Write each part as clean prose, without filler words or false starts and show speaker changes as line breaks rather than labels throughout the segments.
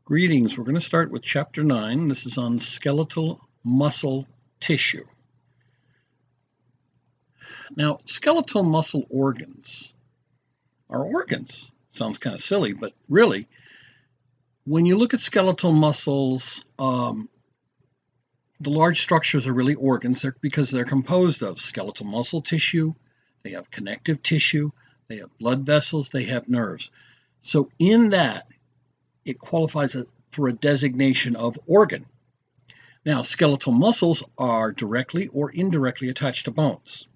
Greetings. We're going to start with Chapter 9. This is on skeletal muscle tissue. Now, skeletal muscle organs are organs. Sounds kind of silly, but really, when you look at skeletal muscles, the large structures are really organs because they're composed of skeletal muscle tissue, they have connective tissue, they have blood vessels, they have nerves. So in that, it qualifies for a designation of organ. Now, skeletal muscles are directly or indirectly attached to bones.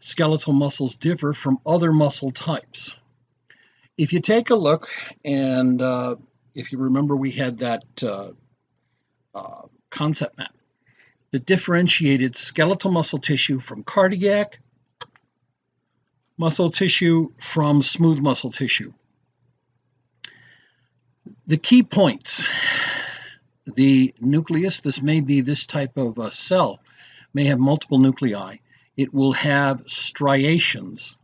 Skeletal muscles differ from other muscle types. If you take a look, and if you remember, we had that concept map that differentiated skeletal muscle tissue from cardiac muscle tissue from smooth muscle tissue. The key points: the nucleus, this may be this type of a cell, may have multiple nuclei. It will have striations.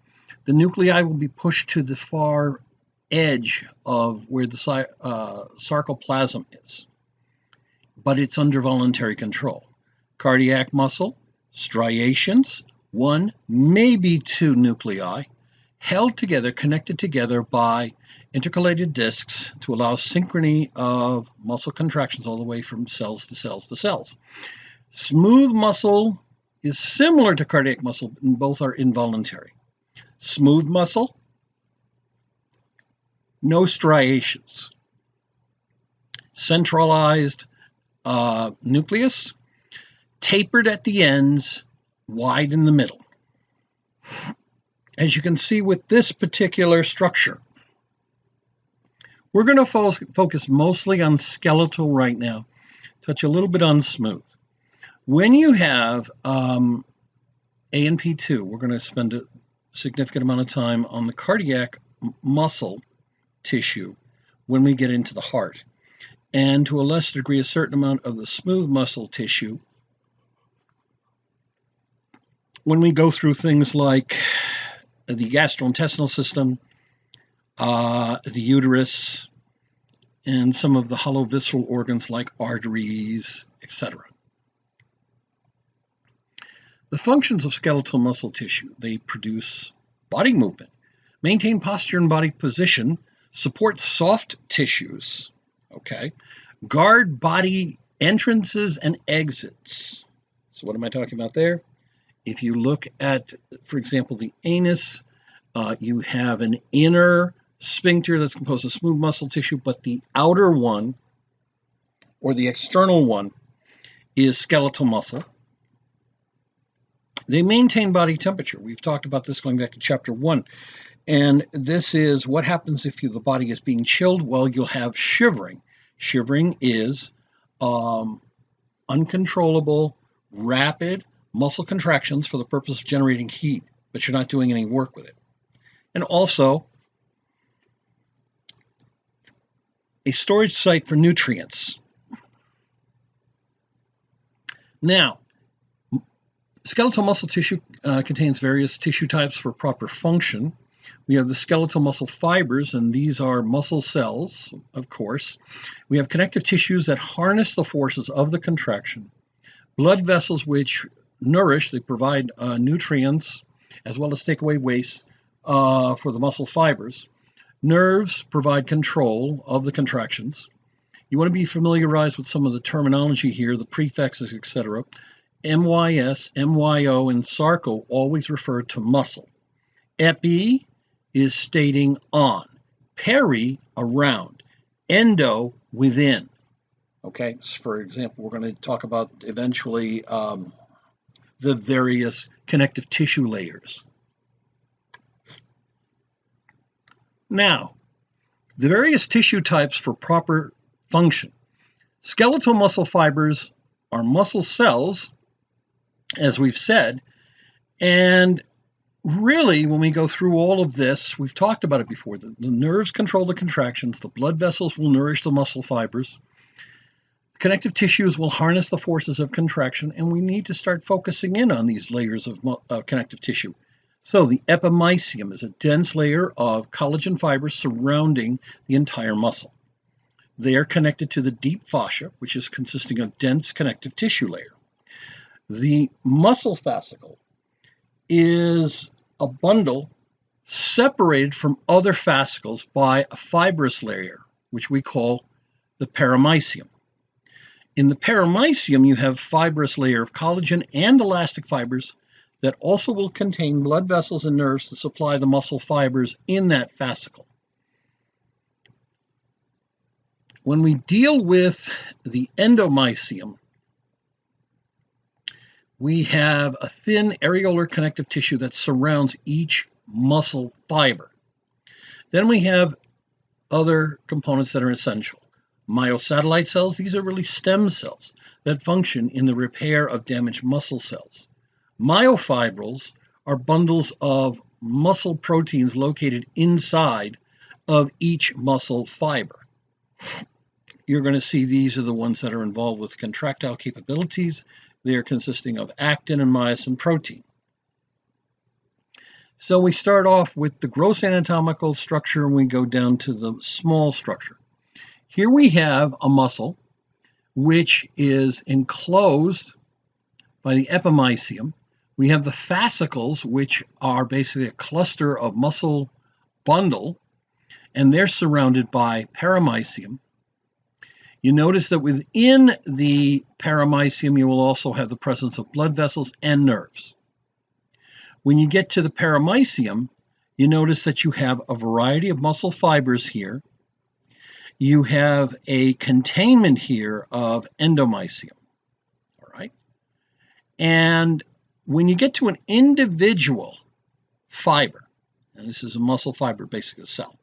The nuclei will be pushed to the far edge of where the sarcoplasm is, but it's under voluntary control. Cardiac muscle, striations, one, maybe two nuclei, held together, connected together by intercalated discs to allow synchrony of muscle contractions all the way from cells to cells to cells. Smooth muscle is similar to cardiac muscle, and both are involuntary. Smooth muscle, no striations. Centralized nucleus, tapered at the ends, wide in the middle. As you can see with this particular structure, we're going to focus mostly on skeletal right now, touch a little bit on smooth. When you have A&P2, we're going to spend a significant amount of time on the cardiac muscle tissue when we get into the heart, and to a lesser degree, a certain amount of the smooth muscle tissue when we go through things like the gastrointestinal system, the uterus, and some of the hollow visceral organs like arteries, etc. The functions of skeletal muscle tissue: they produce body movement, maintain posture and body position, support soft tissues, guard body entrances and exits. So what am I talking about there? If you look at, for example, the anus, you have an inner sphincter that's composed of smooth muscle tissue, but the outer one, or the external one, is skeletal muscle. They maintain body temperature. We've talked about this going back to Chapter 1. And this is what happens if the body is being chilled. Well, you'll have shivering. Shivering is uncontrollable, rapid muscle contractions for the purpose of generating heat, but you're not doing any work with it. And also, a storage site for nutrients. Now, skeletal muscle tissue contains various tissue types for proper function. We have the skeletal muscle fibers, and these are muscle cells, of course. We have connective tissues that harness the forces of the contraction. Blood vessels, which nourish, they provide nutrients as well as take away waste for the muscle fibers. Nerves provide control of the contractions. You want to be familiarized with some of the terminology here, the prefixes, etc. MYS, MYO, and SARCO always refer to muscle. Epi is stating on. Peri, around. Endo, within. Okay, so for example, we're going to talk about eventually the various connective tissue layers. Now, the various tissue types for proper function. Skeletal muscle fibers are muscle cells, as we've said, and really, when we go through all of this, we've talked about it before. The nerves control the contractions, the blood vessels will nourish the muscle fibers, connective tissues will harness the forces of contraction, and we need to start focusing in on these layers of connective tissue. So the epimysium is a dense layer of collagen fibers surrounding the entire muscle. They are connected to the deep fascia, which is consisting of dense connective tissue layer. The muscle fascicle is a bundle separated from other fascicles by a fibrous layer, which we call the perimysium. In the perimysium, you have fibrous layer of collagen and elastic fibers that also will contain blood vessels and nerves to supply the muscle fibers in that fascicle. When we deal with the endomysium, we have a thin areolar connective tissue that surrounds each muscle fiber. Then we have other components that are essential. Myosatellite cells, these are really stem cells that function in the repair of damaged muscle cells. Myofibrils are bundles of muscle proteins located inside of each muscle fiber. You're going to see these are the ones that are involved with contractile capabilities. They are consisting of actin and myosin protein. So we start off with the gross anatomical structure and we go down to the small structure. Here we have a muscle which is enclosed by the epimysium. We have the fascicles, which are basically a cluster of muscle bundle, and they're surrounded by perimysium. You notice that within the perimysium, you will also have the presence of blood vessels and nerves. When you get to the perimysium, you notice that you have a variety of muscle fibers here. You have a containment here of endomysium, all right? And when you get to an individual fiber, and this is a muscle fiber, basically a cell,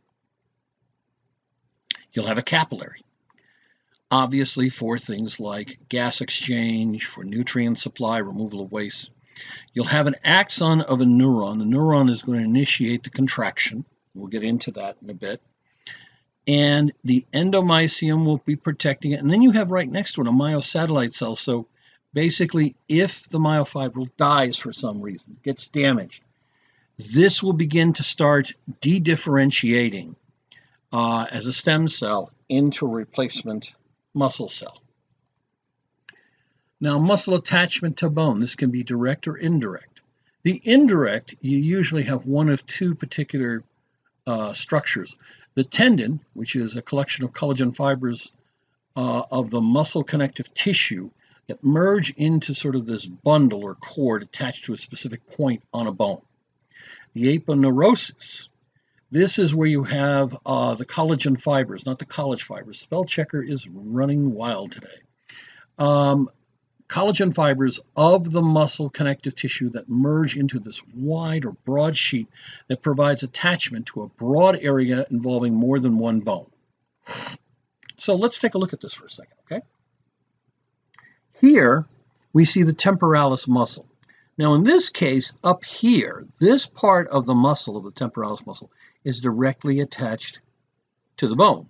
you'll have a capillary. Obviously for things like gas exchange, for nutrient supply, removal of waste. You'll have an axon of a neuron. The neuron is going to initiate the contraction. We'll get into that in a bit. And the endomysium will be protecting it. And then you have right next to it a myosatellite cell. So basically, if the myofibril dies for some reason, gets damaged, this will begin to start de-differentiating as a stem cell into a replacement muscle cell. Now, muscle attachment to bone, this can be direct or indirect. The indirect, you usually have one of two particular structures. The tendon, which is a collection of collagen fibers of the muscle connective tissue that merge into sort of this bundle or cord attached to a specific point on a bone. The aponeurosis, this is where you have the collagen fibers, not the college fibers. Spell checker is running wild today. Collagen fibers of the muscle connective tissue that merge into this wide or broad sheet that provides attachment to a broad area involving more than one bone. So let's take a look at this for a second, okay? Here we see the temporalis muscle. Now in this case, up here, this part of the muscle, of the temporalis muscle, is directly attached to the bone.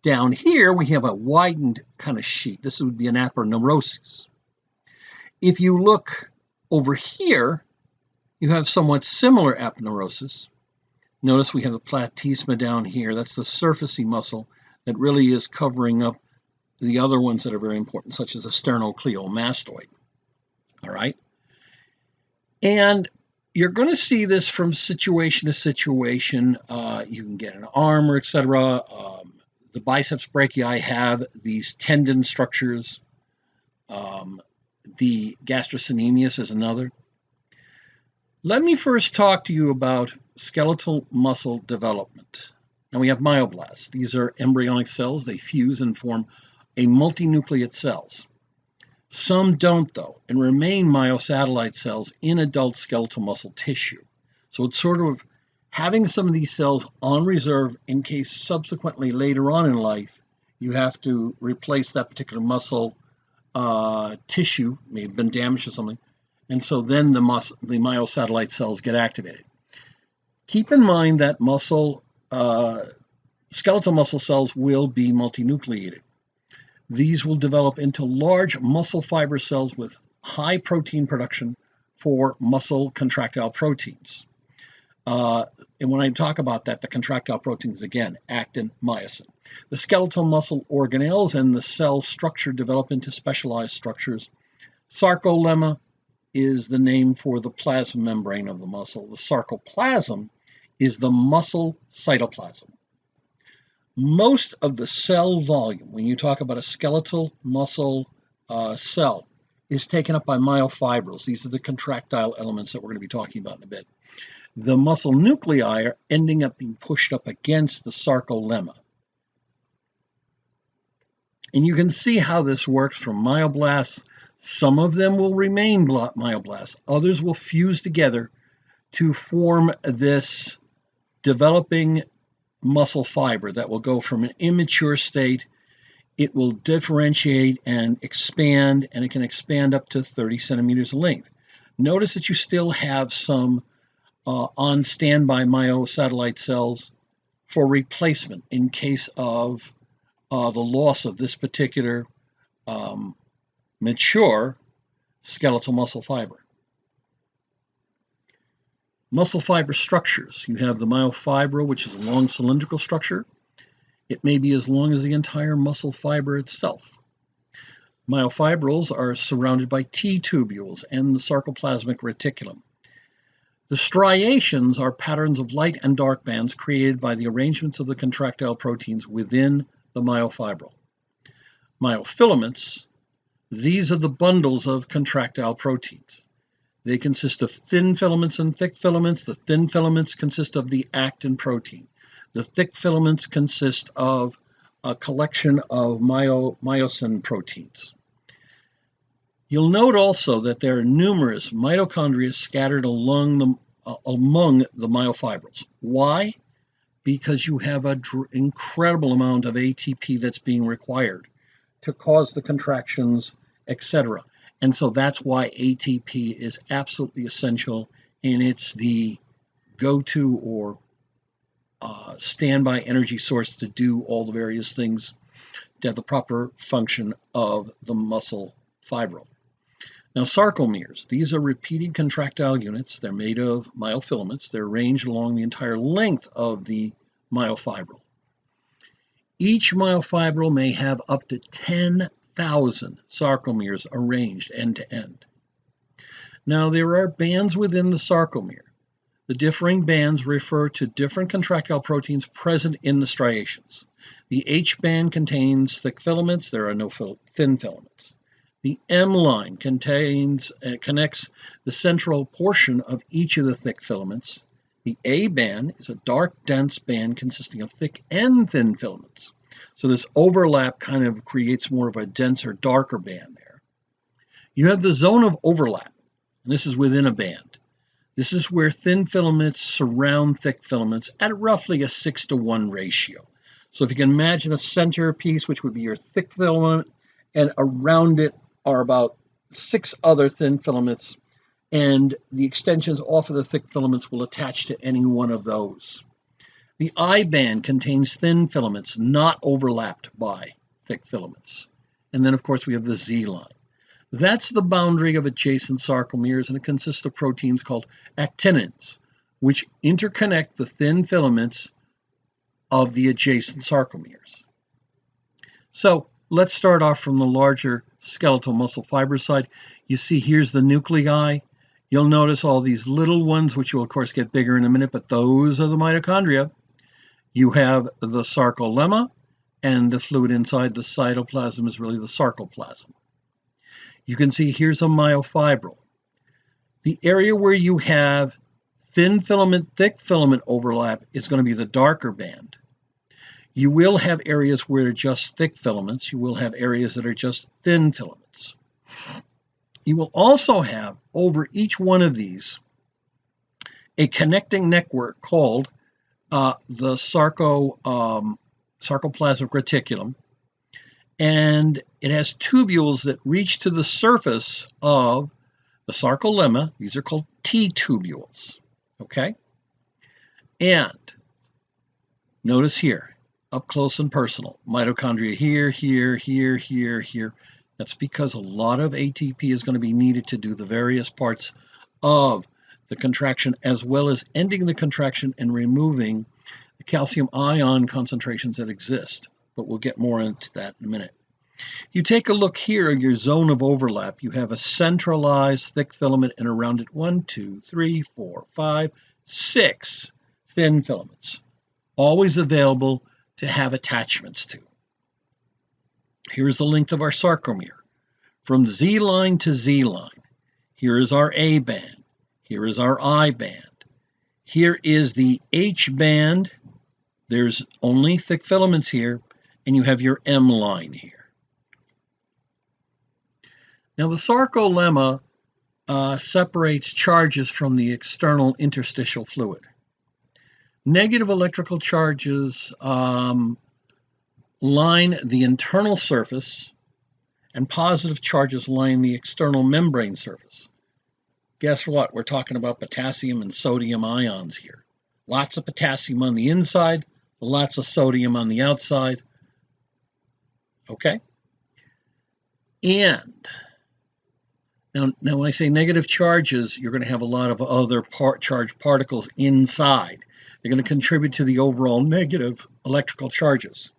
Down here, we have a widened kind of sheet. This would be an aponeurosis. If you look over here, you have somewhat similar aponeurosis. Notice we have the platysma down here. That's the surfacey muscle that really is covering up the other ones that are very important, such as the sternocleidomastoid. All right? And you're going to see this from situation to situation. You can get an arm, or etc. The biceps brachii have these tendon structures. The gastrocnemius is another. Let me first talk to you about skeletal muscle development. Now we have myoblasts. These are embryonic cells. They fuse and form a multinucleate cells. Some don't, though, and remain myosatellite cells in adult skeletal muscle tissue. So it's sort of having some of these cells on reserve in case subsequently later on in life you have to replace that particular muscle tissue, may have been damaged or something, and so then the myosatellite cells get activated. Keep in mind that skeletal muscle cells will be multinucleated. These will develop into large muscle fiber cells with high protein production for muscle contractile proteins. And when I talk about that, the contractile proteins, again, actin, myosin. The skeletal muscle organelles and the cell structure develop into specialized structures. Sarcolemma is the name for the plasma membrane of the muscle. The sarcoplasm is the muscle cytoplasm. Most of the cell volume, when you talk about a skeletal muscle cell, is taken up by myofibrils. These are the contractile elements that we're going to be talking about in a bit. The muscle nuclei are ending up being pushed up against the sarcolemma. And you can see how this works from myoblasts. Some of them will remain myoblasts. Others will fuse together to form this developing muscle fiber that will go from an immature state. It will differentiate and expand, and it can expand up to 30 centimeters in length. Notice that you still have some on standby myosatellite cells for replacement in case of the loss of this particular mature skeletal muscle fiber. Muscle fiber structures. You have the myofibro, which is a long cylindrical structure. It may be as long as the entire muscle fiber itself. Myofibrils are surrounded by T-tubules and the sarcoplasmic reticulum. The striations are patterns of light and dark bands created by the arrangements of the contractile proteins within the myofibril. Myofilaments, these are the bundles of contractile proteins. They consist of thin filaments and thick filaments. The thin filaments consist of the actin protein. The thick filaments consist of a collection of myosin proteins. You'll note also that there are numerous mitochondria scattered among the myofibrils. Why? Because you have an incredible amount of ATP that's being required to cause the contractions, etc. And so that's why ATP is absolutely essential, and it's the go-to or standby energy source to do all the various things to have the proper function of the muscle fibril. Now, sarcomeres, these are repeating contractile units. They're made of myofilaments. They're arranged along the entire length of the myofibril. Each myofibril may have up to 10,000 sarcomeres arranged end to end. Now, there are bands within the sarcomere. The differing bands refer to different contractile proteins present in the striations. The H band contains thick filaments. There are no thin filaments. The M line connects the central portion of each of the thick filaments. The A band is a dark, dense band consisting of thick and thin filaments. So this overlap kind of creates more of a denser, darker band there. You have the zone of overlap, and this is within a band. This is where thin filaments surround thick filaments at roughly a 6-to-1 ratio. So if you can imagine a center piece, which would be your thick filament, and around it are about 6 other thin filaments, and the extensions off of the thick filaments will attach to any one of those. The I band contains thin filaments not overlapped by thick filaments. And then, of course, we have the Z line. That's the boundary of adjacent sarcomeres, and it consists of proteins called actinins, which interconnect the thin filaments of the adjacent sarcomeres. So let's start off from the larger skeletal muscle fiber side. You see here's the nuclei. You'll notice all these little ones, which will of course get bigger in a minute, but those are the mitochondria. You have the sarcolemma, and the fluid inside the cytoplasm is really the sarcoplasm. You can see here's a myofibril. The area where you have thin filament, thick filament overlap is going to be the darker band. You will have areas where they're just thick filaments. You will have areas that are just thin filaments. You will also have over each one of these a connecting network called the sarcoplasmic reticulum, and it has tubules that reach to the surface of the sarcolemma. These are called T-tubules, okay? And notice here, up close and personal, mitochondria here, here, here, here, here. That's because a lot of ATP is going to be needed to do the various parts of the contraction as well as ending the contraction and removing the calcium ion concentrations that exist. But we'll get more into that in a minute. You take a look here at your zone of overlap. You have a centralized thick filament and around it 1, 2, 3, 4, 5, 6 thin filaments, always available to have attachments to. Here's the length of our sarcomere. From Z line to Z line, here is our A band, here is our I band, here is the H band, there's only thick filaments here, and you have your M line here. Now the sarcolemma separates charges from the external interstitial fluid. Negative electrical charges line the internal surface, and positive charges line the external membrane surface. Guess what? We're talking about potassium and sodium ions here. Lots of potassium on the inside, lots of sodium on the outside. Okay? And now when I say negative charges, you're going to have a lot of other charged particles inside. They're going to contribute to the overall negative electrical charges.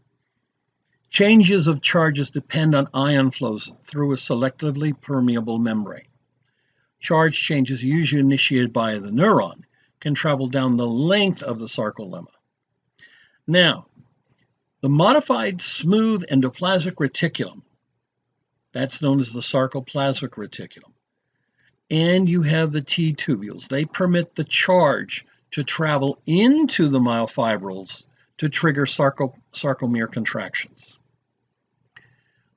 Changes of charges depend on ion flows through a selectively permeable membrane. Charge changes usually initiated by the neuron can travel down the length of the sarcolemma. Now, the modified smooth endoplasmic reticulum, that's known as the sarcoplasmic reticulum, and you have the T tubules. They permit the charge to travel into the myofibrils to trigger sarcomere contractions.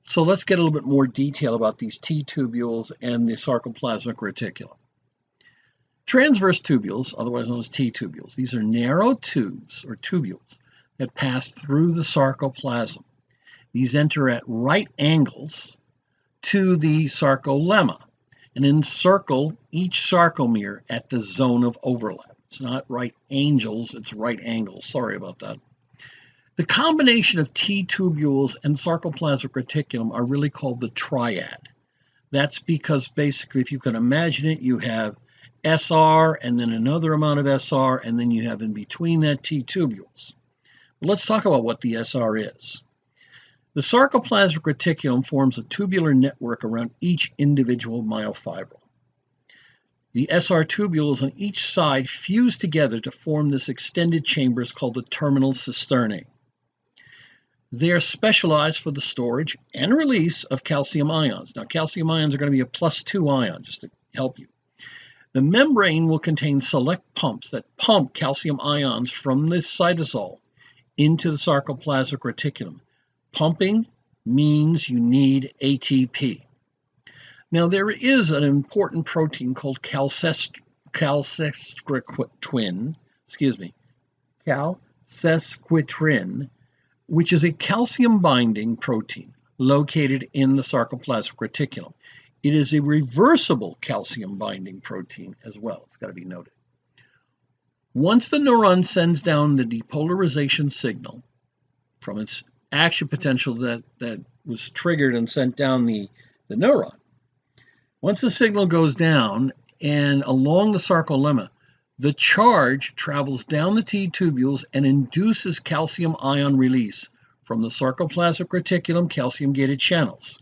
So let's get a little bit more detail about these T tubules and the sarcoplasmic reticulum. Transverse tubules, otherwise known as T tubules, these are narrow tubes or tubules that pass through the sarcoplasm. These enter at right angles to the sarcolemma and encircle each sarcomere at the zone of overlap. It's not right angles, it's right angles. Sorry about that. The combination of T tubules and sarcoplasmic reticulum are really called the triad. That's because basically, if you can imagine it, you have SR and then another amount of SR, and then you have in between that T tubules. But let's talk about what the SR is. The sarcoplasmic reticulum forms a tubular network around each individual myofibril. The SR tubules on each side fuse together to form this extended chambers called the terminal cisternae. They are specialized for the storage and release of calcium ions. Now, calcium ions are going to be a +2 ion, just to help you. The membrane will contain select pumps that pump calcium ions from the cytosol into the sarcoplasmic reticulum. Pumping means you need ATP. Now, there is an important protein called calsesquitrin, which is a calcium-binding protein located in the sarcoplasmic reticulum. It is a reversible calcium-binding protein as well. It's got to be noted. Once the neuron sends down the depolarization signal from its action potential that was triggered and sent down the neuron, once the signal goes down and along the sarcolemma, the charge travels down the T tubules and induces calcium ion release from the sarcoplasmic reticulum calcium-gated channels.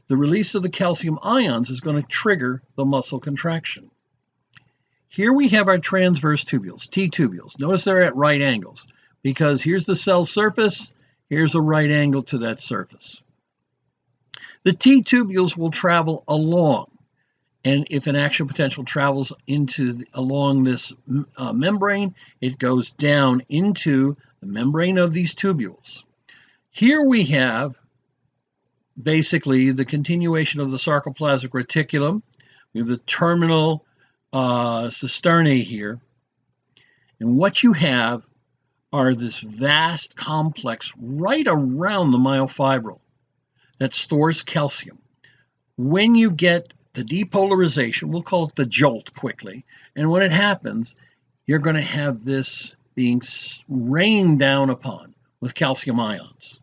The release of the calcium ions is going to trigger the muscle contraction. Here we have our transverse tubules, T tubules. Notice they're at right angles because here's the cell surface, here's a right angle to that surface. The T tubules will travel along. And if an action potential travels along this membrane, it goes down into the membrane of these tubules. Here we have basically the continuation of the sarcoplasmic reticulum. We have the terminal cisternae here. And what you have are this vast complex right around the myofibril that stores calcium. When you get the depolarization, we'll call it the jolt quickly, and when it happens, you're going to have this being rained down upon with calcium ions.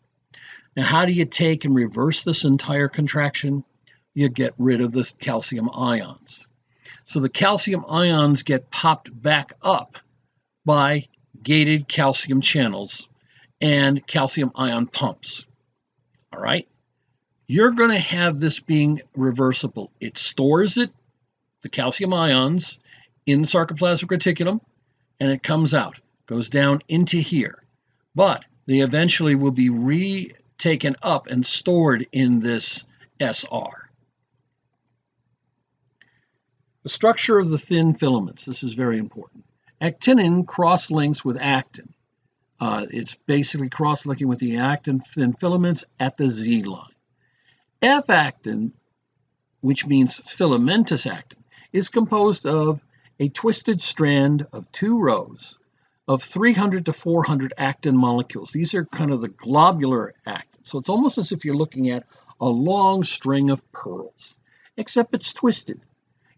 Now, how do you take and reverse this entire contraction? You get rid of the calcium ions. So the calcium ions get popped back up by gated calcium channels and calcium ion pumps. All right? You're going to have this being reversible. It stores it, the calcium ions, in the sarcoplasmic reticulum, and it comes out, goes down into here. But they eventually will be retaken up and stored in this SR. The structure of the thin filaments, this is very important. Actinin cross-links with actin. It's basically cross-linking with the actin thin filaments at the Z line. F-actin, which means filamentous actin, is composed of a twisted strand of 2 rows of 300 to 400 actin molecules. These are kind of the globular actin. So it's almost as if you're looking at a long string of pearls, except it's twisted.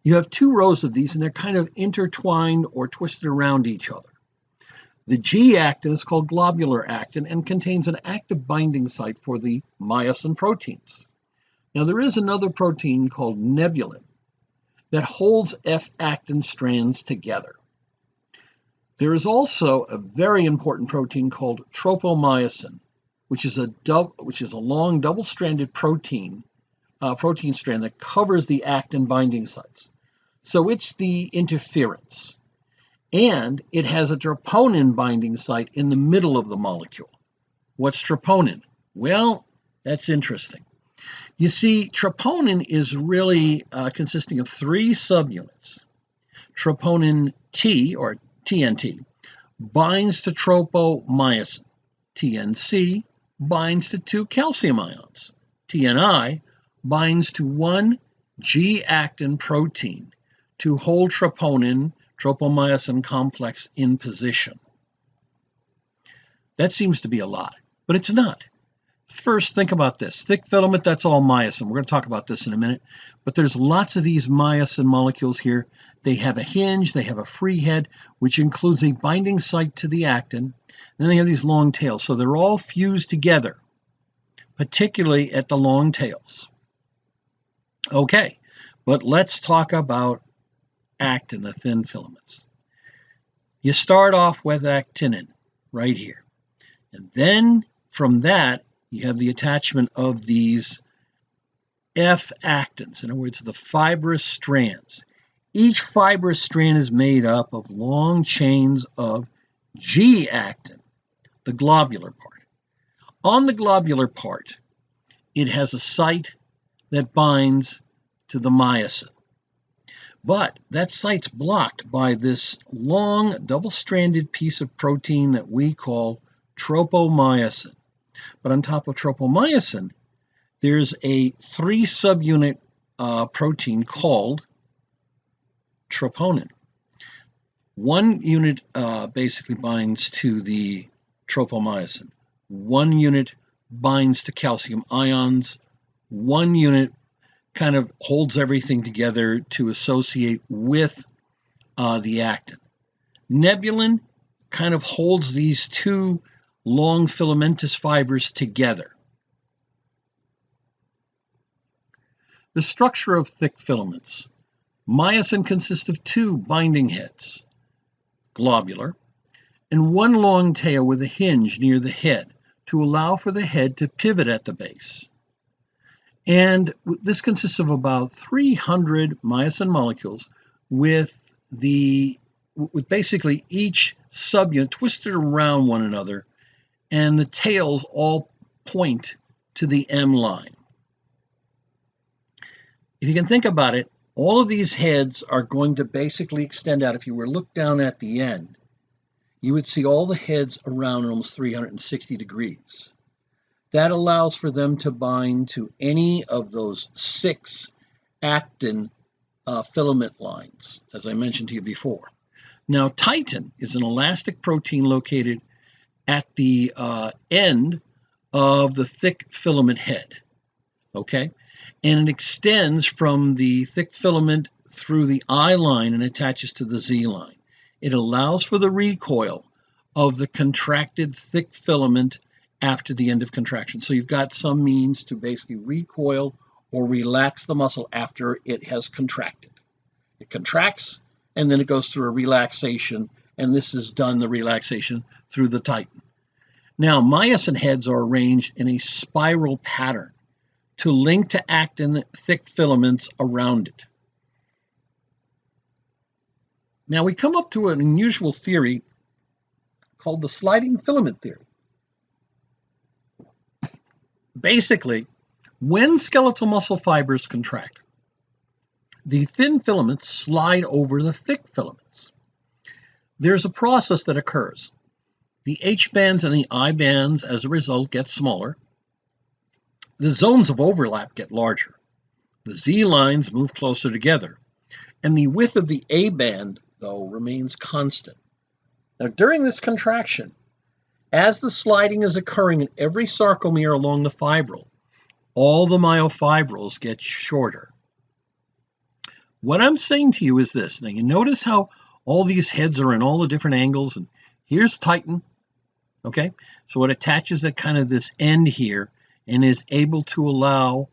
You have 2 rows of these, and they're kind of intertwined or twisted around each other. The G-actin is called globular actin and contains an active binding site for the myosin proteins. Now, there is another protein called nebulin that holds F-actin strands together. There is also a very important protein called tropomyosin, which is a long double-stranded protein strand that covers the actin binding sites. So it's the interference. And it has a troponin binding site in the middle of the molecule. What's troponin? Well, that's interesting. You see, troponin is really consisting of 3 subunits. Troponin T, or TNT, binds to tropomyosin. TNC binds to 2 calcium ions. TNI binds to 1 G-actin protein to hold tropomyosin complex in position. That seems to be a lot, but it's not. First, think about this. Thick filament, that's all myosin. We're going to talk about this in a minute, but there's lots of these myosin molecules here. They have a hinge, they have a free head, which includes a binding site to the actin, and then they have these long tails. So they're all fused together, particularly at the long tails. Okay, but let's talk about actin, the thin filaments. You start off with actinin right here. And then from that, you have the attachment of these F-actins, in other words, the fibrous strands. Each fibrous strand is made up of long chains of G-actin, the globular part. On the globular part, it has a site that binds to the myosin. But that site's blocked by this long double-stranded piece of protein that we call tropomyosin. But on top of tropomyosin, there's a 3-subunit protein called troponin. 1 unit basically binds to the tropomyosin. 1 unit binds to calcium ions. 1 unit kind of holds everything together to associate with the actin. Nebulin kind of holds these 2 long filamentous fibers together. The structure of thick filaments. Myosin consists of 2 binding heads, globular, and 1 long tail with a hinge near the head to allow for the head to pivot at the base. And this consists of about 300 myosin molecules with basically each subunit twisted around one another, and the tails all point to the M line. If you can think about it, all of these heads are going to basically extend out. If you were to look down at the end, you would see all the heads around almost 360 degrees. That allows for them to bind to any of those 6 actin filament lines, as I mentioned to you before. Now, titin is an elastic protein located at the end of the thick filament head, okay? And it extends from the thick filament through the I line and attaches to the Z line. It allows for the recoil of the contracted thick filament after the end of contraction. So you've got some means to basically recoil or relax the muscle after it has contracted. It contracts, and then it goes through a relaxation, and this is done, the relaxation, through the titin. Now, myosin heads are arranged in a spiral pattern to link to actin thick filaments around it. Now, we come up to an unusual theory called the sliding filament theory. Basically, when skeletal muscle fibers contract, the thin filaments slide over the thick filaments. There's a process that occurs. The H bands and the I bands, as a result, get smaller. The zones of overlap get larger. The Z lines move closer together. And the width of the A band, though, remains constant. Now, during this contraction, as the sliding is occurring in every sarcomere along the fibril, all the myofibrils get shorter. What I'm saying to you is this. Now, you notice how all these heads are in all the different angles, and here's titin, okay? So it attaches at kind of this end here and is able to allow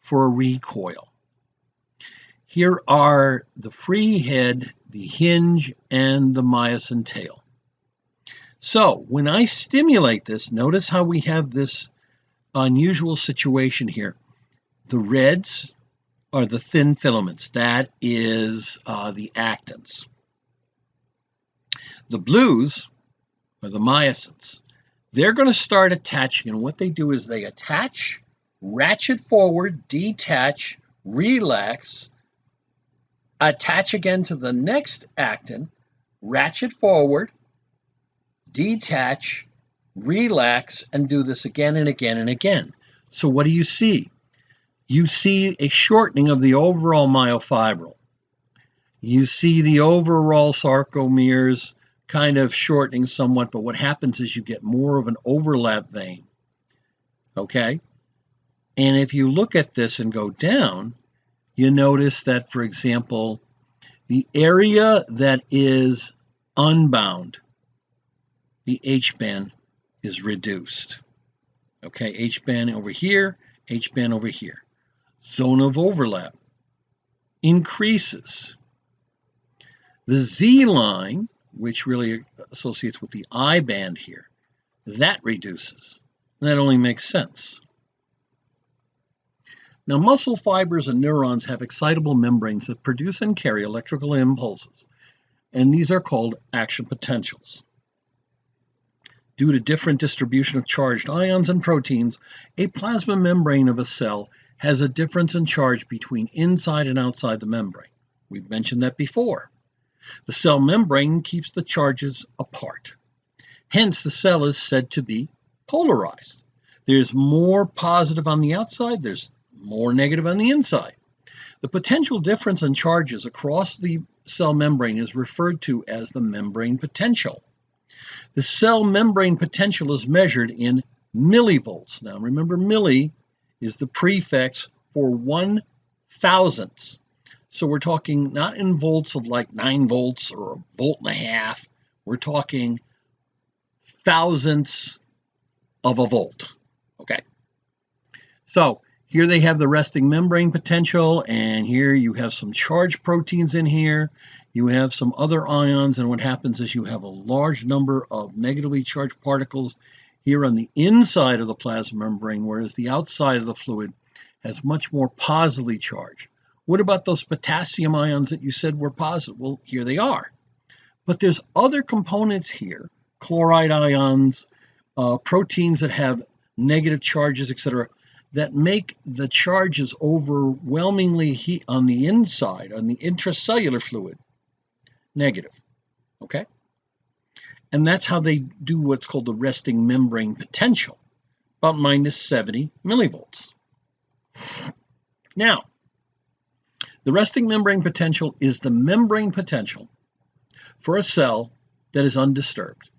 for a recoil. Here are the free head, the hinge, and the myosin tail. So when I stimulate this, notice how we have this unusual situation here. The reds are the thin filaments. That is the actins. The blues are the myosins. They're going to start attaching, and what they do is they attach, ratchet forward, detach, relax, attach again to the next actin, ratchet forward, detach, relax, and do this again and again and again. So what do you see? You see a shortening of the overall myofibril. You see the overall sarcomeres kind of shortening somewhat, but what happens is you get more of an overlap vein, okay? And if you look at this and go down, you notice that, for example, the area that is unbound, the H-band is reduced. Okay, H-band over here, H-band over here. Zone of overlap increases. The Z line, which really associates with the I band here, that reduces. And that only makes sense. Now, muscle fibers and neurons have excitable membranes that produce and carry electrical impulses, and these are called action potentials. Due to different distribution of charged ions and proteins, a plasma membrane of a cell has a difference in charge between inside and outside the membrane. We've mentioned that before. The cell membrane keeps the charges apart. Hence, the cell is said to be polarized. There's more positive on the outside, there's more negative on the inside. The potential difference in charges across the cell membrane is referred to as the membrane potential. The cell membrane potential is measured in millivolts. Now remember, milli is the prefix for 1,000ths. So we're talking not in volts of like 9 volts or a volt and a half. We're talking thousandths of a volt. Okay. So here they have the resting membrane potential, and here you have some charged proteins in here. You have some other ions, and what happens is you have a large number of negatively charged particles here on the inside of the plasma membrane, whereas the outside of the fluid has much more positively charged. What about those potassium ions that you said were positive? Well, here they are. But there's other components here, chloride ions, proteins that have negative charges, etc., that make the charges overwhelmingly on the inside, on the intracellular fluid, negative, okay? And that's how they do what's called the resting membrane potential, about minus 70 millivolts. Now, the resting membrane potential is the membrane potential for a cell that is undisturbed.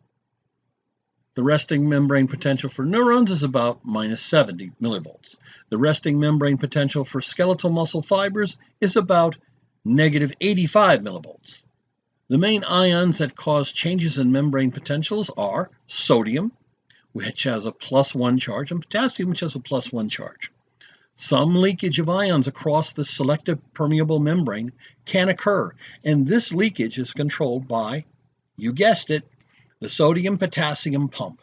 The resting membrane potential for neurons is about minus 70 millivolts. The resting membrane potential for skeletal muscle fibers is about negative 85 millivolts. The main ions that cause changes in membrane potentials are sodium, which has a +1 charge, and potassium, which has a +1 charge. Some leakage of ions across the selective permeable membrane can occur, and this leakage is controlled by, you guessed it, the sodium-potassium pump.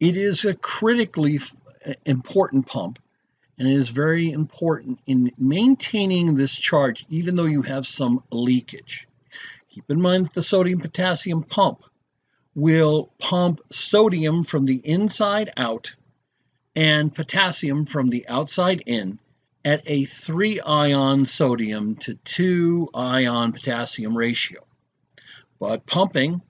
It is a critically important pump, and it is very important in maintaining this charge even though you have some leakage. Keep in mind that the sodium-potassium pump will pump sodium from the inside out and potassium from the outside in at a 3-ion sodium to 2-ion potassium ratio. But pumping,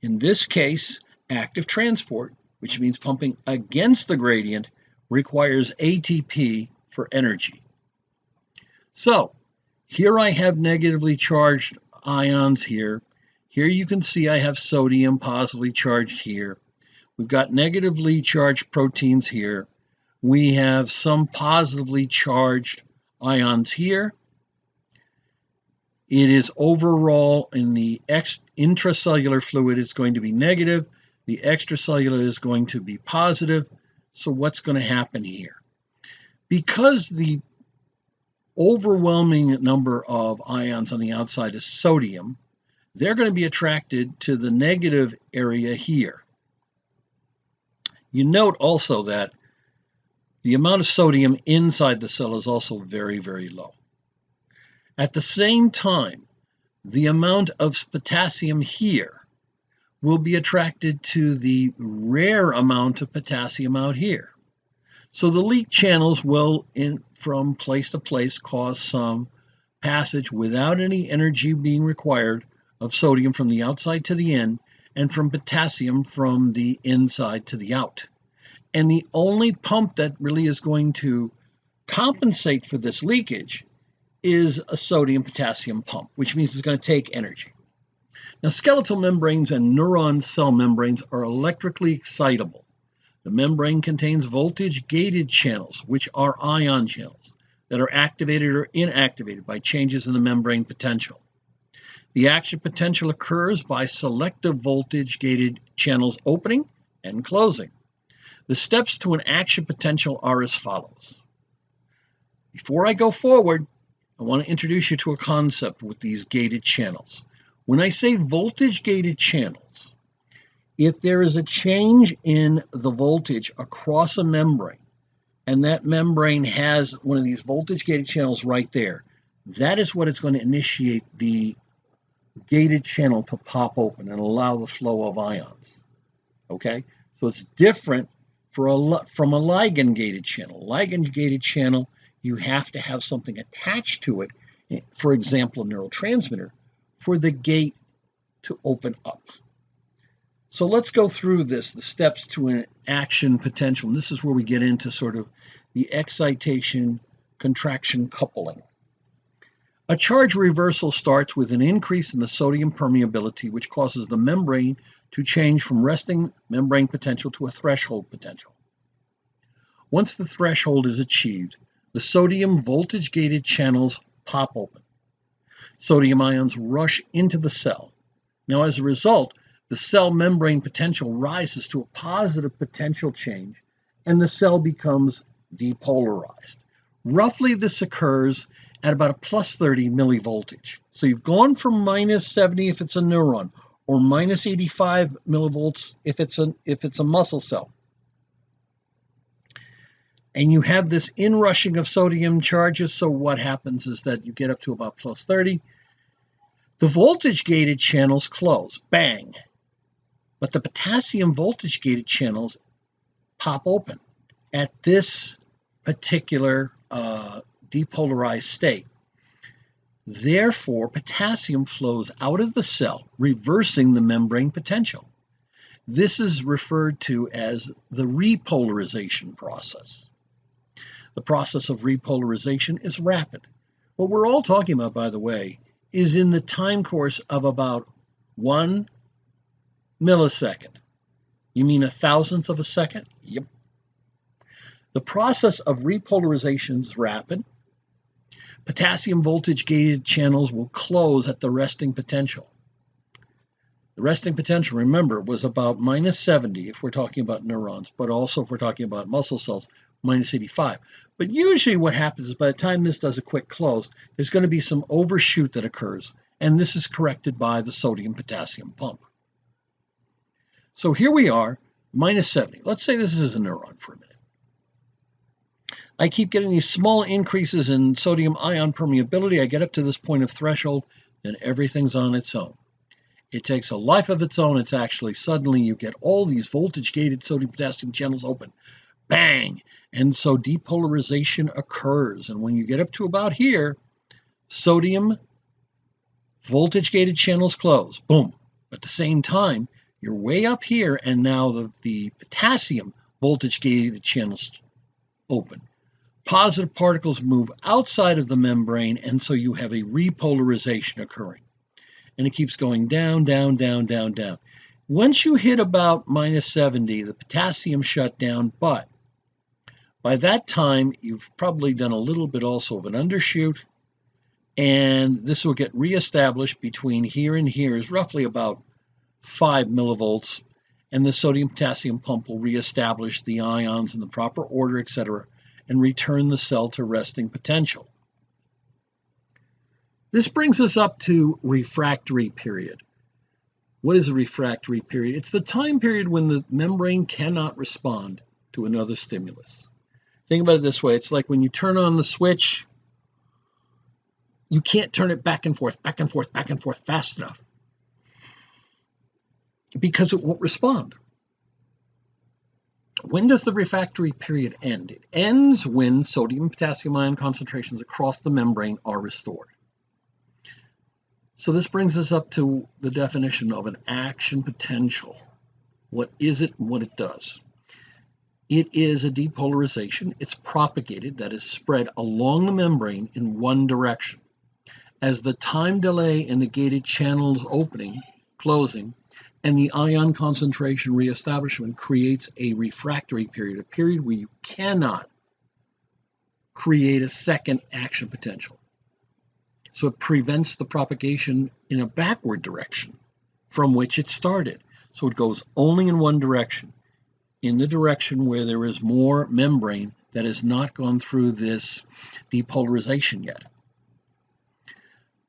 in this case, active transport, which means pumping against the gradient, requires ATP for energy. So here I have negatively charged ions here. Here you can see I have sodium positively charged here. We've got negatively charged proteins here. We have some positively charged ions here. It is overall in the intracellular fluid, it's going to be negative. The extracellular is going to be positive. So what's going to happen here? Because the overwhelming number of ions on the outside is sodium, they're going to be attracted to the negative area here. You note also that the amount of sodium inside the cell is also very, very low. At the same time, the amount of potassium here will be attracted to the rare amount of potassium out here. So the leak channels will, from place to place, cause some passage without any energy being required of sodium from the outside to the in, and from potassium from the inside to the out. And the only pump that really is going to compensate for this leakage is a sodium-potassium pump, which means it's going to take energy. Now, skeletal membranes and neuron cell membranes are electrically excitable. The membrane contains voltage-gated channels, which are ion channels, that are activated or inactivated by changes in the membrane potential. The action potential occurs by selective voltage-gated channels opening and closing. The steps to an action potential are as follows. Before I go forward, I want to introduce you to a concept with these gated channels. When I say voltage-gated channels, if there is a change in the voltage across a membrane, and that membrane has one of these voltage-gated channels right there, that is what is going to initiate the gated channel to pop open and allow the flow of ions. Okay, so it's different from a ligand-gated channel. Ligand-gated channel, you have to have something attached to it, for example, a neurotransmitter, for the gate to open up. So let's go through this, the steps to an action potential. And this is where we get into sort of the excitation-contraction coupling. A charge reversal starts with an increase in the sodium permeability, which causes the membrane to change from resting membrane potential to a threshold potential. Once the threshold is achieved, the sodium voltage-gated channels pop open. Sodium ions rush into the cell. Now, as a result, the cell membrane potential rises to a positive potential change, and the cell becomes depolarized. Roughly, this occurs at about a plus 30 millivoltage. So you've gone from minus 70 if it's a neuron, or minus 85 millivolts if it's a muscle cell. And you have this inrushing of sodium charges, so what happens is that you get up to about plus 30. The voltage-gated channels close, bang. But the potassium voltage-gated channels pop open at this particular depolarized state. Therefore, potassium flows out of the cell, reversing the membrane potential. This is referred to as the repolarization process. The process of repolarization is rapid. What we're all talking about, by the way, is in the time course of about 1 millisecond. You mean 1,000th of a second? Yep. The process of repolarization is rapid. Potassium voltage-gated channels will close at the resting potential. The resting potential, remember, was about minus 70 if we're talking about neurons, but also if we're talking about muscle cells, minus 85. But usually what happens is by the time this does a quick close, there's going to be some overshoot that occurs, and this is corrected by the sodium-potassium pump. So here we are, minus 70. Let's say this is a neuron for a minute. I keep getting these small increases in sodium ion permeability. I get up to this point of threshold, and everything's on its own. It takes a life of its own. It's actually suddenly you get all these voltage-gated sodium-potassium channels open. Bang! And so depolarization occurs. And when you get up to about here, sodium voltage-gated channels close. Boom! At the same time, you're way up here, and now the potassium voltage-gated channels open. Positive particles move outside of the membrane, and so you have a repolarization occurring. And it keeps going down, down, down, down, down. Once you hit about minus 70, the potassium shut down, but by that time, you've probably done a little bit also of an undershoot, and this will get reestablished between here and here is roughly about 5 millivolts, and the sodium-potassium pump will reestablish the ions in the proper order, etc., and return the cell to resting potential. This brings us up to refractory period. What is a refractory period? It's the time period when the membrane cannot respond to another stimulus. Think about it this way. It's like when you turn on the switch, you can't turn it back and forth, back and forth, back and forth fast enough because it won't respond. When does the refractory period end? It ends when sodium and potassium ion concentrations across the membrane are restored. So this brings us up to the definition of an action potential. What is it and what it does? It is a depolarization. It's propagated, that is spread along the membrane in one direction. As the time delay in the gated channels opening, closing, and the ion concentration reestablishment creates a refractory period, a period where you cannot create a second action potential. So it prevents the propagation in a backward direction from which it started. So it goes only in one direction, in the direction where there is more membrane that has not gone through this depolarization yet.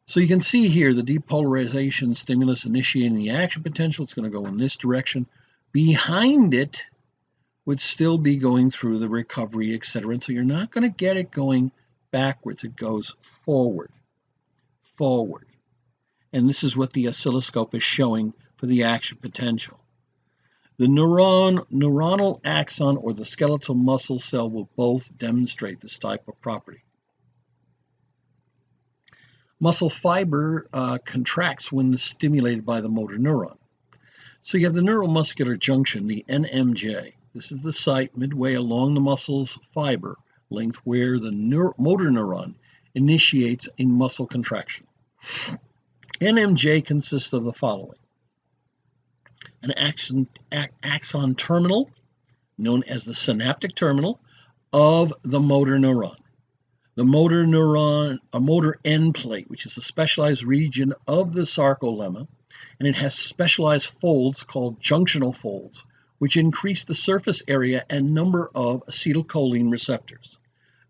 So you can see here the depolarization stimulus initiating the action potential. It's going to go in this direction. Behind it would still be going through the recovery, etc. And so you're not going to get it going backwards. It goes forward, forward. And this is what the oscilloscope is showing for the action potential. The neuronal axon or the skeletal muscle cell will both demonstrate this type of property. Muscle fiber contracts when stimulated by the motor neuron. So you have the neuromuscular junction, the NMJ. This is the site midway along the muscle's fiber length where the motor neuron initiates a muscle contraction. NMJ consists of the following: an axon terminal, known as the synaptic terminal, of the motor neuron. The motor neuron, a motor end plate, which is a specialized region of the sarcolemma, and it has specialized folds called junctional folds, which increase the surface area and number of acetylcholine receptors.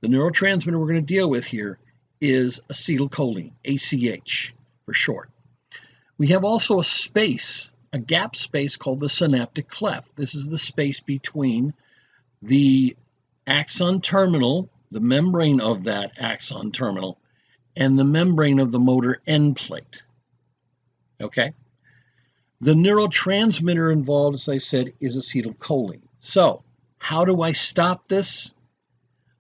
The neurotransmitter we're going to deal with here is acetylcholine, ACH for short. We have also a space, a gap space called the synaptic cleft. This is the space between the axon terminal, the membrane of that axon terminal, and the membrane of the motor end plate. Okay? The neurotransmitter involved, as I said, is acetylcholine. So, how do I stop this?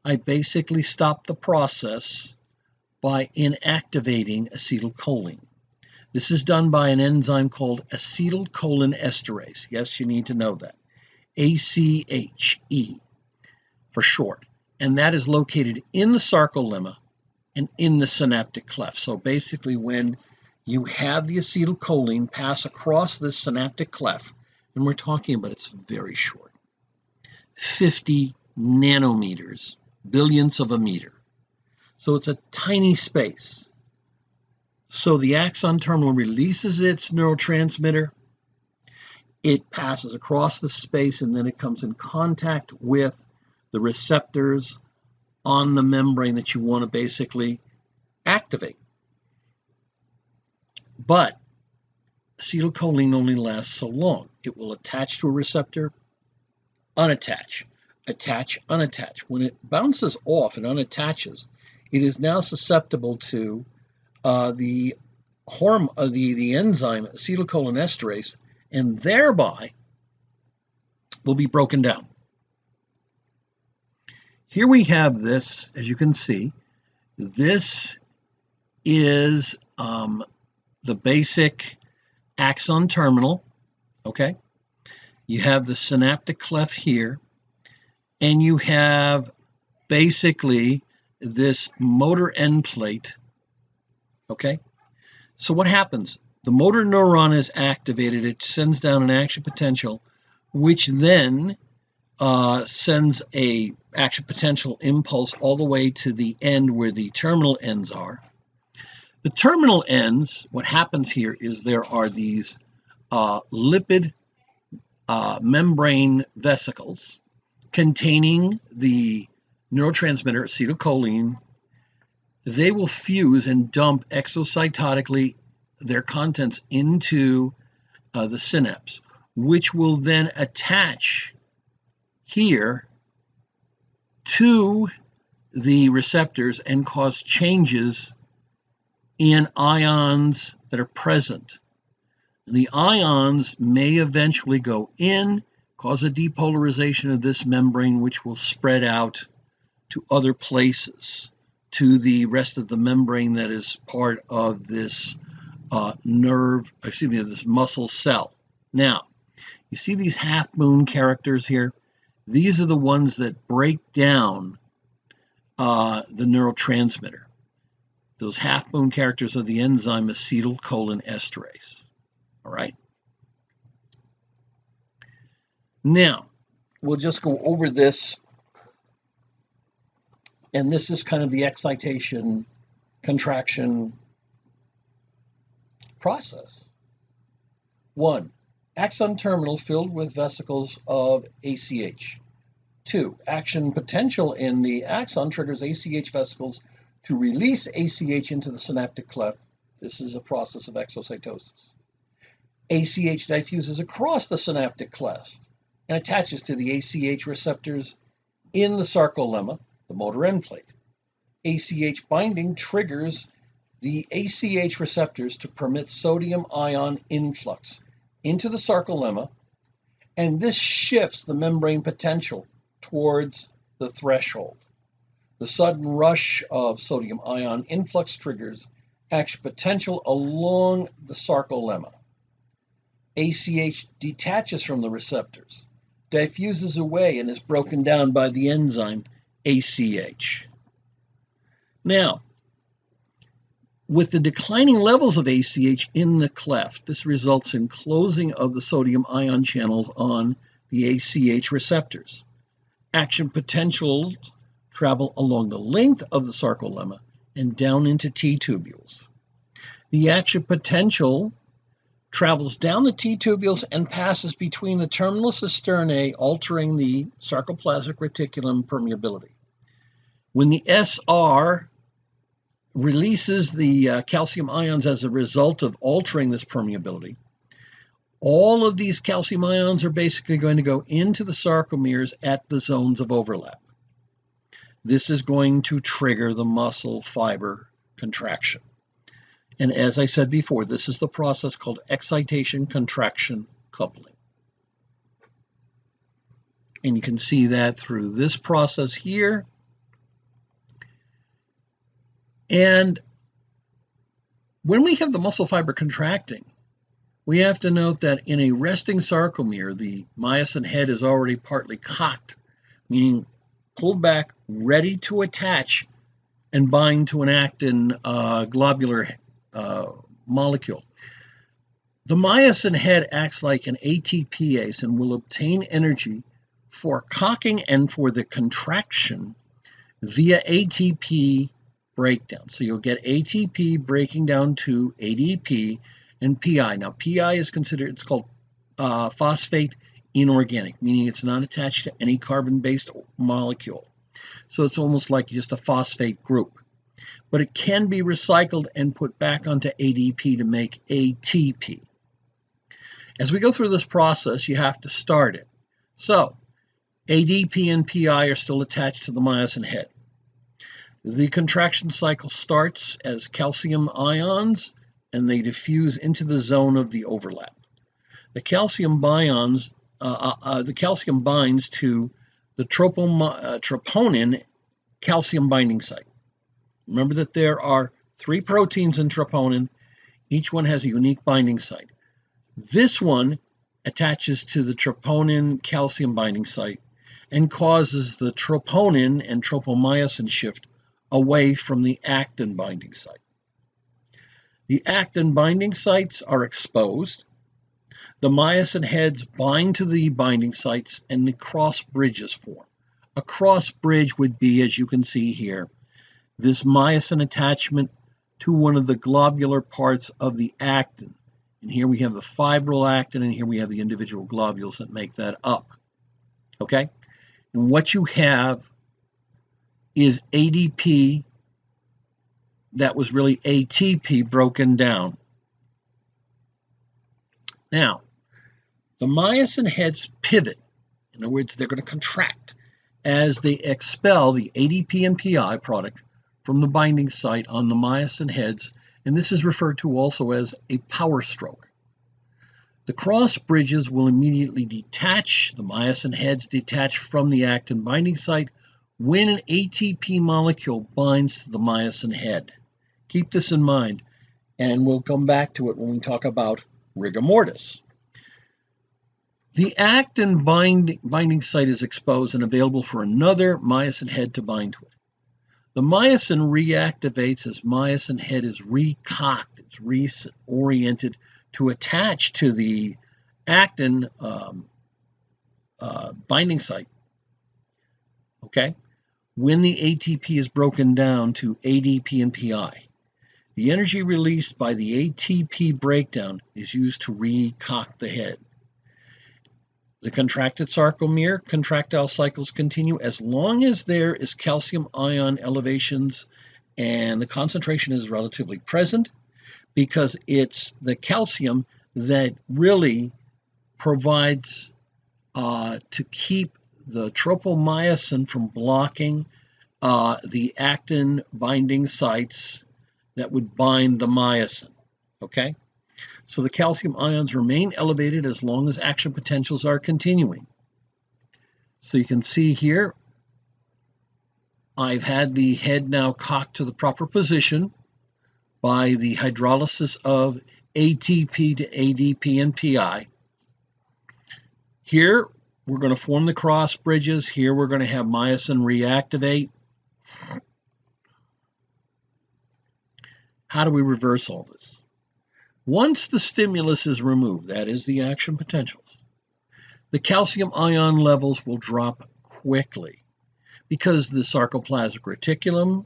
I basically stop the process by inactivating acetylcholine. This is done by an enzyme called acetylcholine esterase. Yes, you need to know that. ACHE for short. And that is located in the sarcolemma and in the synaptic cleft. So basically when you have the acetylcholine pass across this synaptic cleft, and we're talking about it's very short, 50 nanometers, billionths of a meter. So it's a tiny space. So the axon terminal releases its neurotransmitter. It passes across the space and then it comes in contact with the receptors on the membrane that you want to basically activate. But acetylcholine only lasts so long. It will attach to a receptor, unattach, attach, unattach. When it bounces off and unattaches, it is now susceptible to the enzyme acetylcholinesterase, and thereby will be broken down. Here we have this, as you can see. This is the basic axon terminal, okay? You have the synaptic cleft here, and you have basically this motor end plate, okay? So what happens? The motor neuron is activated. It sends down an action potential, which then sends a action potential impulse all the way to the end where the terminal ends are. The terminal ends, what happens here is there are these lipid membrane vesicles containing the neurotransmitter acetylcholine. They will fuse and dump exocytotically their contents into the synapse, which will then attach here to the receptors and cause changes in ions that are present. The ions may eventually go in, cause a depolarization of this membrane, which will spread out to other places, to the rest of the membrane that is part of this this muscle cell. Now, you see these half moon characters here? These are the ones that break down the neurotransmitter. Those half moon characters are the enzyme acetylcholinesterase. All right? Now, we'll just go over this. And this is kind of the excitation, contraction process. 1. Axon terminal filled with vesicles of ACH. 2. Action potential in the axon triggers ACH vesicles to release ACH into the synaptic cleft. This is a process of exocytosis. ACH diffuses across the synaptic cleft and attaches to the ACH receptors in the sarcolemma, the motor end plate. ACH binding triggers the ACH receptors to permit sodium ion influx into the sarcolemma, and this shifts the membrane potential towards the threshold. The sudden rush of sodium ion influx triggers action potential along the sarcolemma. ACH detaches from the receptors, diffuses away, and is broken down by the enzyme ACH. Now, with the declining levels of ACH in the cleft, this results in closing of the sodium ion channels on the ACH receptors. Action potentials travel along the length of the sarcolemma and down into T-tubules. The action potential travels down the T-tubules and passes between the terminal cisternae, altering the sarcoplasmic reticulum permeability. When the SR releases the calcium ions as a result of altering this permeability, all of these calcium ions are basically going to go into the sarcomeres at the zones of overlap. This is going to trigger the muscle fiber contraction. And as I said before, this is the process called excitation contraction coupling. And you can see that through this process here. And when we have the muscle fiber contracting, we have to note that in a resting sarcomere, the myosin head is already partly cocked, meaning pulled back, ready to attach and bind to an actin globular molecule. The myosin head acts like an ATPase and will obtain energy for cocking and for the contraction via ATP breakdown. So you'll get ATP breaking down to ADP and PI. Now PI is considered, it's called phosphate inorganic, meaning it's not attached to any carbon-based molecule. So it's almost like just a phosphate group. But it can be recycled and put back onto ADP to make ATP. As we go through this process, you have to start it. So ADP and PI are still attached to the myosin head. The contraction cycle starts as calcium ions, and they diffuse into the zone of the overlap. The calcium binds to the troponin calcium binding site. Remember that there are 3 proteins in troponin. Each one has a unique binding site. This one attaches to the troponin calcium binding site and causes the troponin and tropomyosin shift away from the actin binding site. The actin binding sites are exposed. The myosin heads bind to the binding sites and the cross bridges form. A cross bridge would be, as you can see here, this myosin attachment to one of the globular parts of the actin. And here we have the fibril actin, and here we have the individual globules that make that up. Okay? And what you have is ADP that was really ATP broken down. Now, the myosin heads pivot. In other words, they're going to contract as they expel the ADP and PI product from the binding site on the myosin heads, and this is referred to also as a power stroke. The cross bridges will immediately detach. The myosin heads detach from the actin binding site when an ATP molecule binds to the myosin head. Keep this in mind, and we'll come back to it when we talk about rigor mortis. The actin binding site is exposed and available for another myosin head to bind to it. The myosin reactivates as myosin head is recocked, it's reoriented to attach to the actin binding site. Okay? When the ATP is broken down to ADP and PI, the energy released by the ATP breakdown is used to recock the head. The contracted sarcomere contractile cycles continue as long as there is calcium ion elevations and the concentration is relatively present, because it's the calcium that really provides to keep the tropomyosin from blocking the actin binding sites that would bind the myosin. Okay? So the calcium ions remain elevated as long as action potentials are continuing. So you can see here, I've had the head now cocked to the proper position by the hydrolysis of ATP to ADP and PI. Here, we're going to form the cross bridges. Here, we're going to have myosin reactivate. How do we reverse all this? Once the stimulus is removed, that is the action potentials, the calcium ion levels will drop quickly because the sarcoplasmic reticulum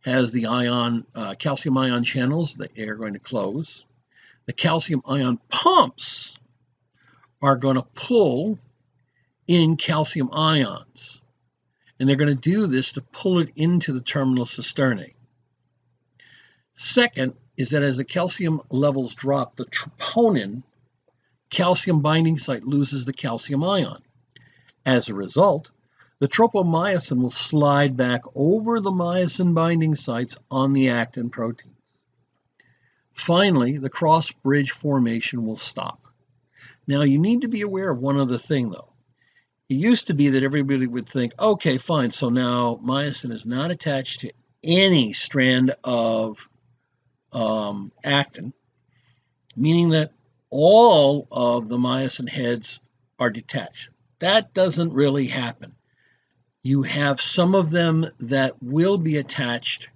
has the calcium ion channels that are going to close. The calcium ion pumps are going to pull in calcium ions, and they're going to do this to pull it into the terminal cisternae. Second is that as the calcium levels drop, the troponin calcium binding site loses the calcium ion. As a result, the tropomyosin will slide back over the myosin binding sites on the actin proteins. Finally, the cross bridge formation will stop. Now, you need to be aware of one other thing, though. It used to be that everybody would think, okay, fine, so now myosin is not attached to any strand of actin, meaning that all of the myosin heads are detached. That doesn't really happen. You have some of them that will be attached,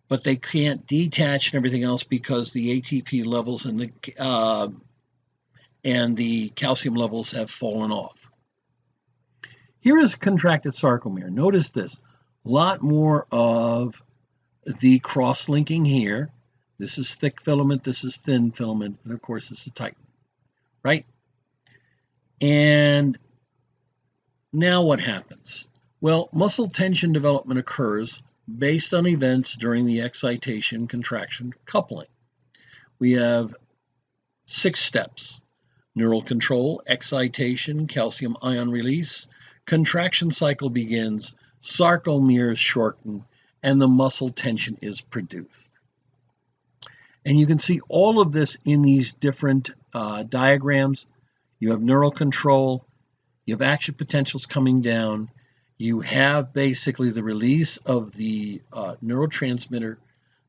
but they can't detach and everything else because the ATP levels and the calcium levels have fallen off. Here is contracted sarcomere. Notice this, a lot more of the cross-linking here. This is thick filament, this is thin filament, and of course this is tight, right? And now what happens? Well, muscle tension development occurs based on events during the excitation, contraction, coupling. We have 6 steps: neural control, excitation, calcium ion release, contraction cycle begins, sarcomeres shorten, and the muscle tension is produced. And you can see all of this in these different diagrams. You have neural control, you have action potentials coming down, you have basically the release of the neurotransmitter,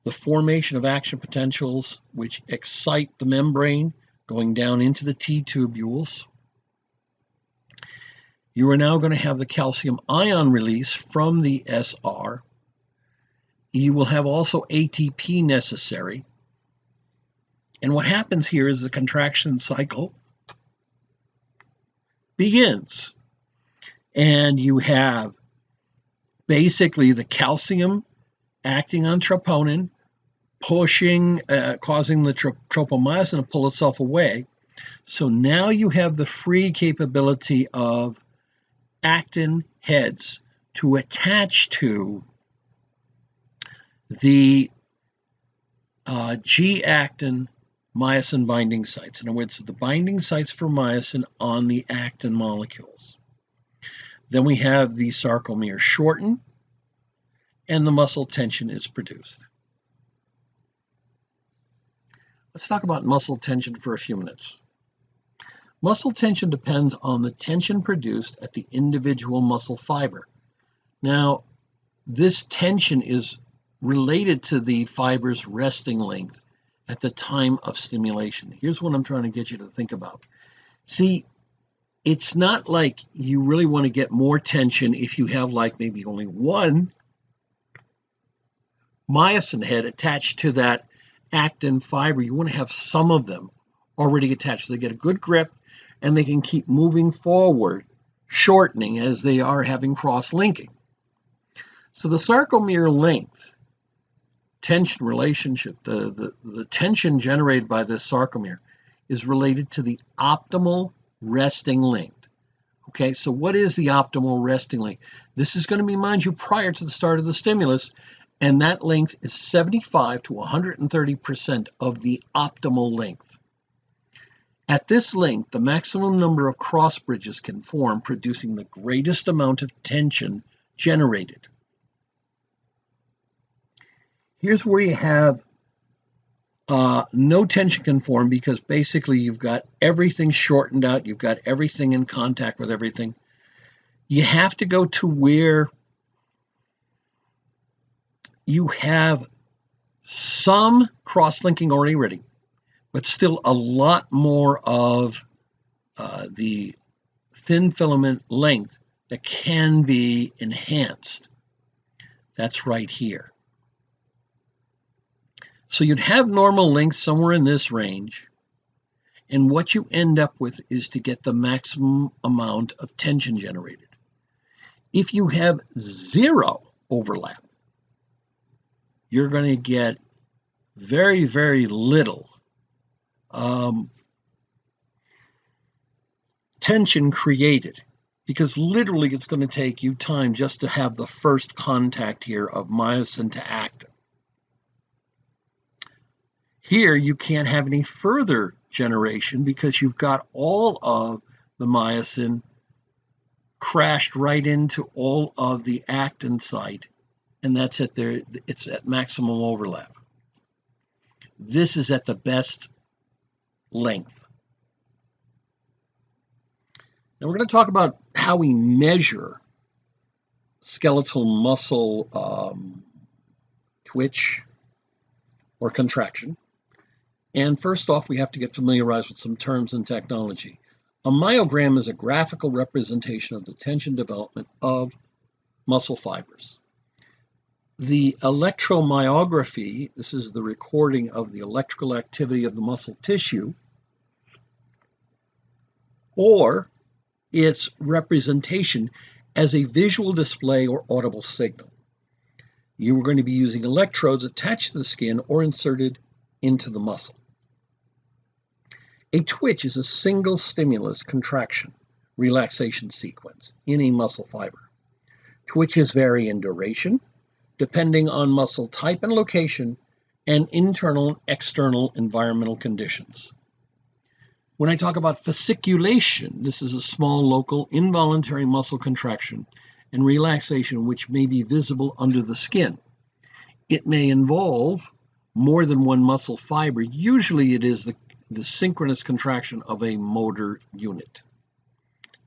the formation of action potentials which excite the membrane going down into the T tubules. You are now going to have the calcium ion release from the SR. You will have also ATP necessary. And what happens here is the contraction cycle begins. And you have basically the calcium acting on troponin, pushing, causing the tropomyosin to pull itself away. So now you have the free capability of actin heads to attach to the G-actin myosin binding sites. In other words, the binding sites for myosin on the actin molecules. Then we have the sarcomere shorten, and the muscle tension is produced. Let's talk about muscle tension for a few minutes. Muscle tension depends on the tension produced at the individual muscle fiber. Now, this tension is related to the fiber's resting length at the time of stimulation. Here's what I'm trying to get you to think about. See, it's not like you really want to get more tension if you have like maybe only one myosin head attached to that actin fiber. You want to have some of them already attached so they get a good grip and they can keep moving forward, shortening as they are having cross-linking. So the sarcomere length tension relationship, the tension generated by this sarcomere is related to the optimal resting length. Okay, so what is the optimal resting length? This is going to be, mind you, prior to the start of the stimulus, and that length is 75 to 130% of the optimal length. At this length, the maximum number of cross bridges can form, producing the greatest amount of tension generated. Here's where you have no tension can form because basically you've got everything shortened out, you've got everything in contact with everything. You have to go to where you have some cross-linking already ready, but still a lot more of the thin filament length that can be enhanced. That's right here. So you'd have normal length somewhere in this range, and what you end up with is to get the maximum amount of tension generated. If you have zero overlap, you're going to get very, very little tension created, because literally it's going to take you time just to have the first contact here of myosin to actin. Here you can't have any further generation because you've got all of the myosin crashed right into all of the actin site, and that's at there. It's at maximum overlap. This is at the best length. Now we're going to talk about how we measure skeletal muscle twitch or contraction. And first off, we have to get familiarized with some terms and technology. A myogram is a graphical representation of the tension development of muscle fibers. The electromyography, this is the recording of the electrical activity of the muscle tissue, or its representation as a visual display or audible signal. You are going to be using electrodes attached to the skin or inserted into the muscle. A twitch is a single stimulus contraction relaxation sequence in a muscle fiber. Twitches vary in duration, depending on muscle type and location, and internal and external environmental conditions. When I talk about fasciculation, this is a small local involuntary muscle contraction and relaxation which may be visible under the skin. It may involve more than one muscle fiber. Usually it is the synchronous contraction of a motor unit.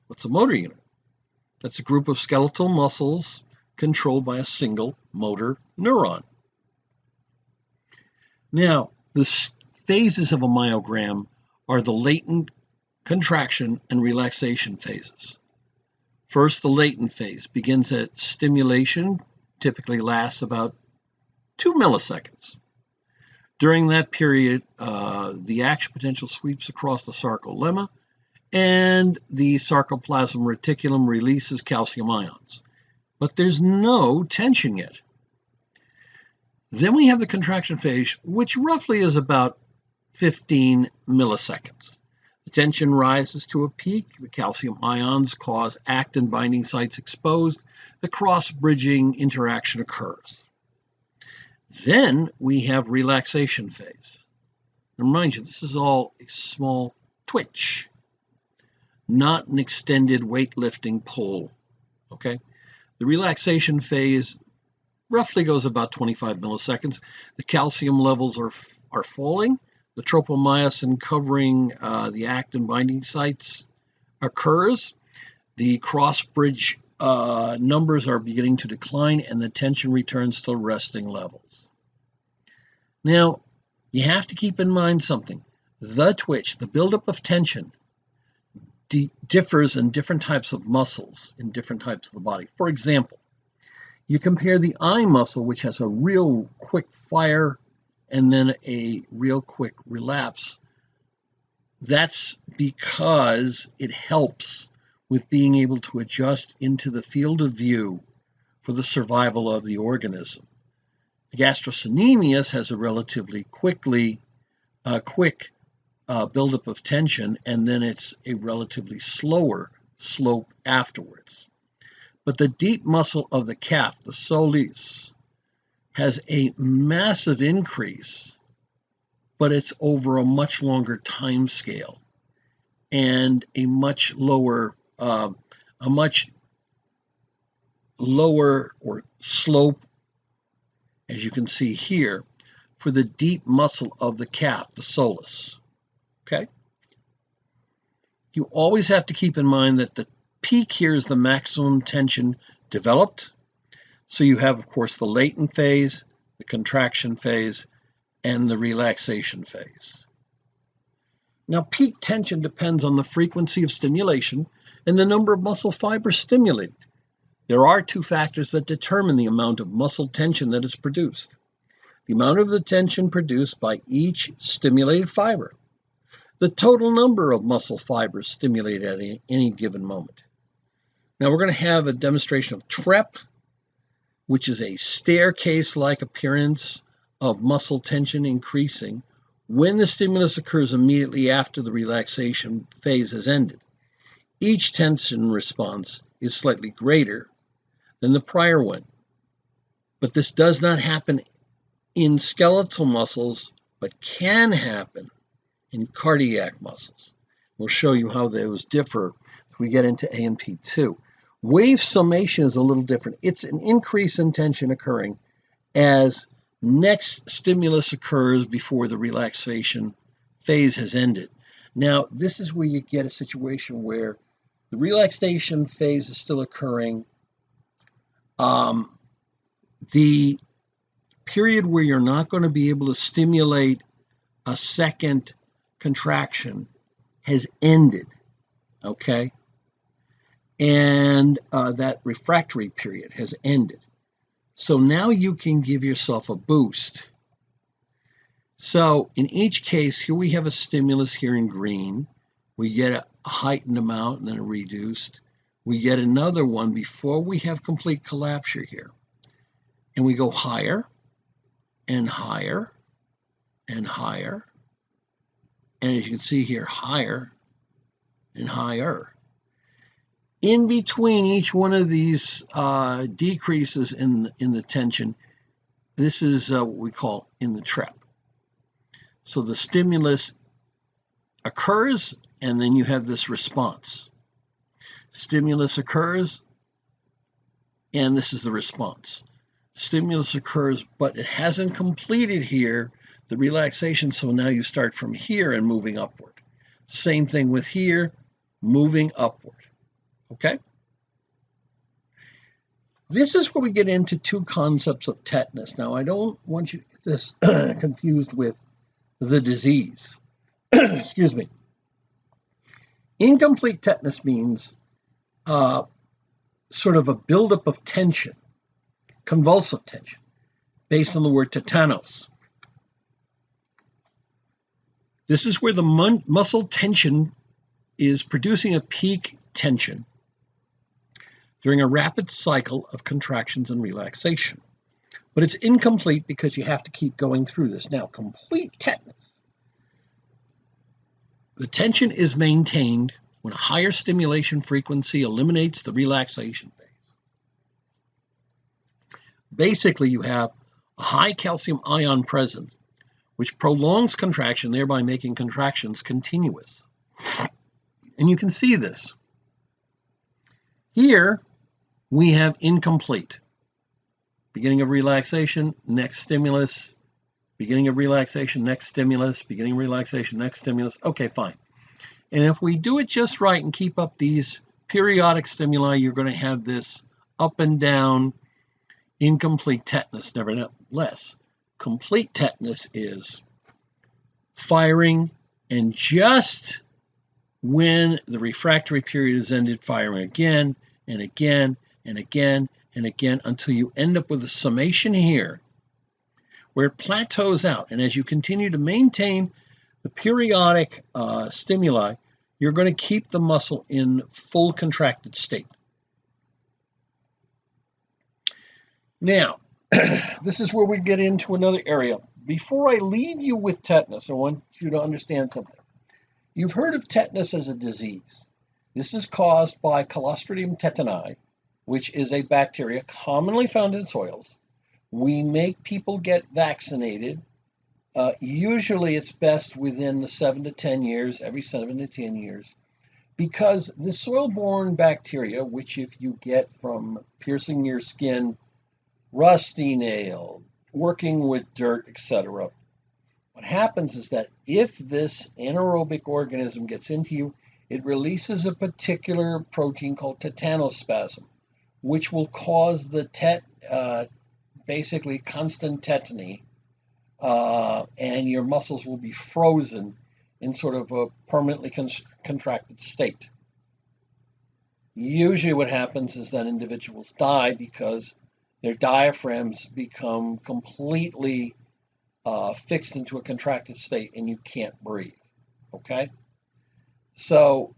What's a motor unit? That's a group of skeletal muscles controlled by a single motor neuron. Now, the phases of a myogram are the latent contraction and relaxation phases. First, the latent phase begins at stimulation, typically lasts about 2 milliseconds. During that period, the action potential sweeps across the sarcolemma, and the sarcoplasmic reticulum releases calcium ions. But there's no tension yet. Then we have the contraction phase, which roughly is about 15 milliseconds. The tension rises to a peak. The calcium ions cause actin binding sites exposed. The cross-bridging interaction occurs. Then we have relaxation phase. And remind you, this is all a small twitch, not an extended weightlifting pull. Okay? The relaxation phase roughly goes about 25 milliseconds. The calcium levels are falling. The tropomyosin covering the actin binding sites occurs. The cross-bridge numbers are beginning to decline, and the tension returns to resting levels. Now, you have to keep in mind something. The twitch, the buildup of tension, differs in different types of muscles, in different types of the body. For example, you compare the eye muscle, which has a real quick fire and then a real quick relapse. That's because it helps with being able to adjust into the field of view for the survival of the organism. The gastrocnemius has a relatively quick buildup of tension, and then it's a relatively slower slope afterwards. But the deep muscle of the calf, the soleus, has a massive increase, but it's over a much longer time scale and a much lower or slope, as you can see here, for the deep muscle of the calf, the soleus. Okay? You always have to keep in mind that the peak here is the maximum tension developed. So you have, of course, the latent phase, the contraction phase, and the relaxation phase. Now, peak tension depends on the frequency of stimulation and the number of muscle fibers stimulated. There are two factors that determine the amount of muscle tension that is produced. The amount of the tension produced by each stimulated fiber. The total number of muscle fibers stimulated at any given moment. Now we're going to have a demonstration of TREP, which is a staircase-like appearance of muscle tension increasing when the stimulus occurs immediately after the relaxation phase has ended. Each tension response is slightly greater than the prior one, but this does not happen in skeletal muscles, but can happen in cardiac muscles. We'll show you how those differ as we get into A and P2. Wave summation is a little different. It's an increase in tension occurring as next stimulus occurs before the relaxation phase has ended. Now, this is where you get a situation where the relaxation phase is still occurring. The period where you're not going to be able to stimulate a second contraction has ended, okay? And that refractory period has ended. So now you can give yourself a boost. So in each case, here we have a stimulus here in green. We get a heightened amount and then a reduced. We get another one before we have complete collapse here. And we go higher and higher and higher and as you can see here, higher and higher. In between each one of these decreases in the tension, this is what we call in the trap. So the stimulus occurs, and then you have this response. Stimulus occurs, and this is the response. Stimulus occurs, but it hasn't completed here, the relaxation, so now you start from here and moving upward. Same thing with here, moving upward. Okay? This is where we get into two concepts of tetanus. Now, I don't want you to get this confused with the disease. Excuse me. Incomplete tetanus means sort of a buildup of tension, convulsive tension, based on the word tetanos. This is where the muscle tension is producing a peak tension during a rapid cycle of contractions and relaxation. But it's incomplete because you have to keep going through this. Now, complete tetanus. The tension is maintained when a higher stimulation frequency eliminates the relaxation phase. Basically, you have a high calcium ion present, which prolongs contraction, thereby making contractions continuous. And you can see this. Here, we have incomplete. Beginning of relaxation, next stimulus. Beginning of relaxation, next stimulus. Beginning of relaxation, next stimulus. Okay, fine. And if we do it just right and keep up these periodic stimuli, you're going to have this up and down incomplete tetanus. Nevertheless, complete tetanus is firing, and just when the refractory period is ended, firing again and again and again and again until you end up with a summation here where it plateaus out. And as you continue to maintain the periodic stimuli, you're going to keep the muscle in full contracted state. Now, this is where we get into another area. Before I leave you with tetanus, I want you to understand something. You've heard of tetanus as a disease. This is caused by Clostridium tetani, which is a bacteria commonly found in soils. We make people get vaccinated. Usually it's best within the 7 to 10 years, every 7 to 10 years, because the soil-borne bacteria, which if you get from piercing your skin, rusty nail, working with dirt, etc., what happens is that if this anaerobic organism gets into you, it releases a particular protein called tetanospasm, which will cause the basically constant tetany, and your muscles will be frozen in sort of a permanently contracted state. Usually what happens is that individuals die because their diaphragms become completely fixed into a contracted state and you can't breathe, okay? So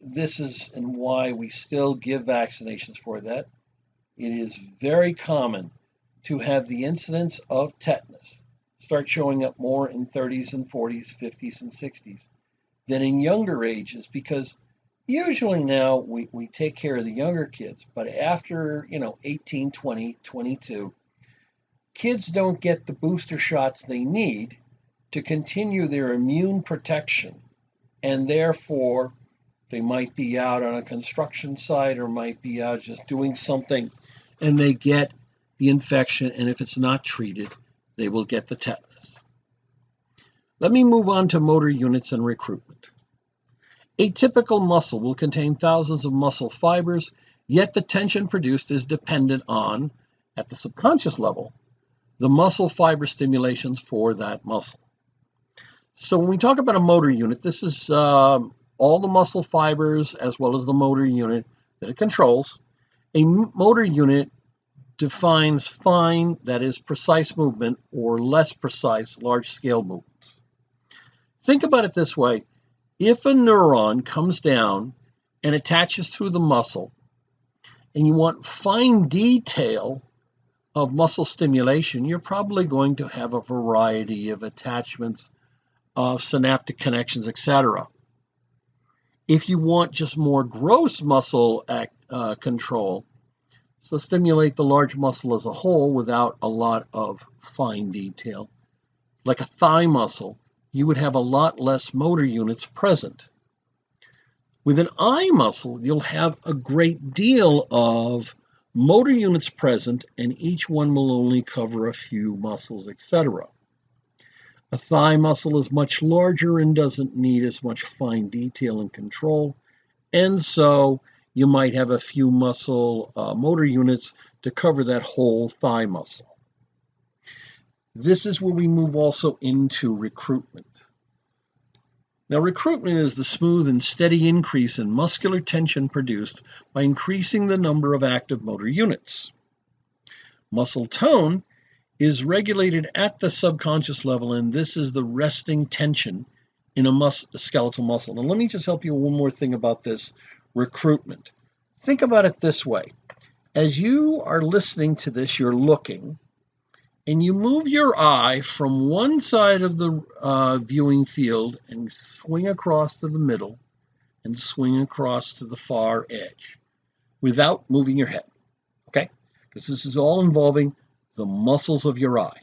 this is and why we still give vaccinations for that. It is very common to have the incidence of tetanus start showing up more in 30s and 40s, 50s and 60s than in younger ages, because usually now we take care of the younger kids, but after 18, 20, 22, kids don't get the booster shots they need to continue their immune protection, and therefore they might be out on a construction site or might be out just doing something, and they get the infection, and if it's not treated, they will get the tetanus. Let me move on to motor units and recruitment. A typical muscle will contain thousands of muscle fibers, yet the tension produced is dependent on, at the subconscious level, the muscle fiber stimulations for that muscle. So when we talk about a motor unit, this is all the muscle fibers as well as the motor unit that it controls. A motor unit defines fine, that is precise movement, or less precise, large-scale movements. Think about it this way. If a neuron comes down and attaches through the muscle, and you want fine detail of muscle stimulation, you're probably going to have a variety of attachments of synaptic connections, etc. If you want just more gross muscle control, so stimulate the large muscle as a whole without a lot of fine detail. Like a thigh muscle, you would have a lot less motor units present. With an eye muscle, you'll have a great deal of motor units present, and each one will only cover a few muscles, etc. A thigh muscle is much larger and doesn't need as much fine detail and control, and so you might have a few muscle motor units to cover that whole thigh muscle. This is where we move also into recruitment. Now, recruitment is the smooth and steady increase in muscular tension produced by increasing the number of active motor units. Muscle tone is regulated at the subconscious level, and this is the resting tension in a skeletal muscle. Now, let me just help you one more thing about this recruitment. Think about it this way. As you are listening to this, you're looking, and you move your eye from one side of the viewing field and swing across to the middle and swing across to the far edge without moving your head, okay? Because this is all involving the muscles of your eye.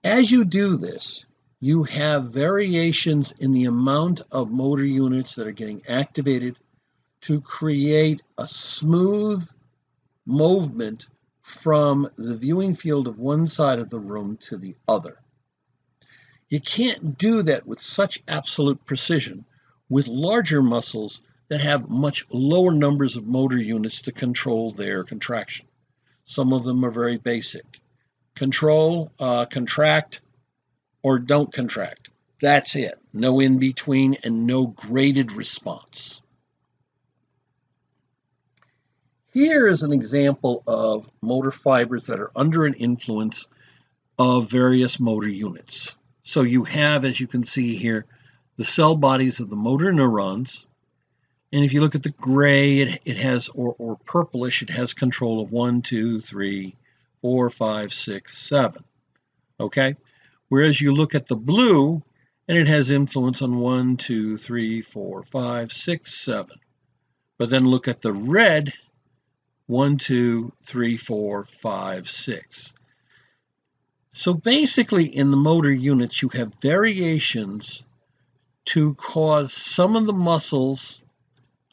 As you do this, you have variations in the amount of motor units that are getting activated to create a smooth movement from the viewing field of one side of the room to the other. You can't do that with such absolute precision with larger muscles that have much lower numbers of motor units to control their contraction. Some of them are very basic. Control, contract, or don't contract. That's it. No in between and no graded response. Here is an example of motor fibers that are under an influence of various motor units. So you have, as you can see here, the cell bodies of the motor neurons. And if you look at the gray, it has, or purplish, it has control of 1, 2, 3, 4, 5, 6, 7. Okay? Whereas you look at the blue, and it has influence on 1, 2, 3, 4, 5, 6, 7. But then look at the red, 1, 2, 3, 4, 5, 6. So basically in the motor units, you have variations to cause some of the muscles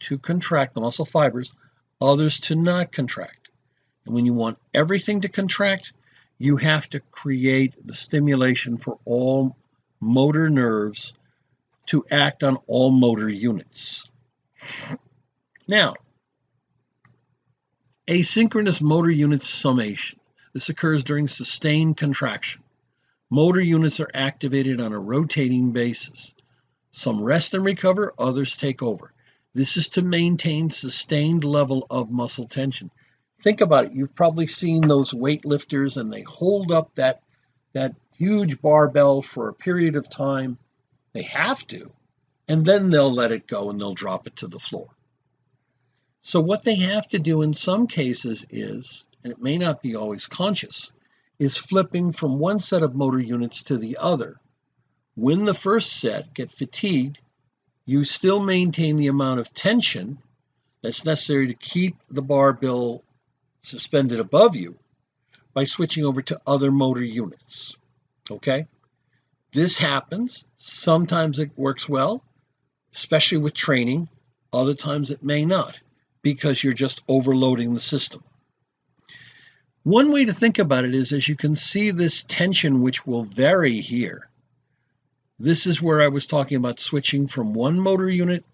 to contract, the muscle fibers, others to not contract. And when you want everything to contract, you have to create the stimulation for all motor nerves to act on all motor units. Now, asynchronous motor unit summation. This occurs during sustained contraction. Motor units are activated on a rotating basis. Some rest and recover, others take over. This is to maintain sustained level of muscle tension. Think about it. You've probably seen those weightlifters and they hold up that huge barbell for a period of time. They have to, and then they'll let it go and they'll drop it to the floor. So what they have to do in some cases is, and it may not be always conscious, is flipping from one set of motor units to the other. When the first set get fatigued, you still maintain the amount of tension that's necessary to keep the barbell suspended above you by switching over to other motor units. Okay? This happens. Sometimes it works well, especially with training. Other times it may not, because you're just overloading the system. One way to think about it is, as you can see this tension, which will vary here. This is where I was talking about switching from one motor unit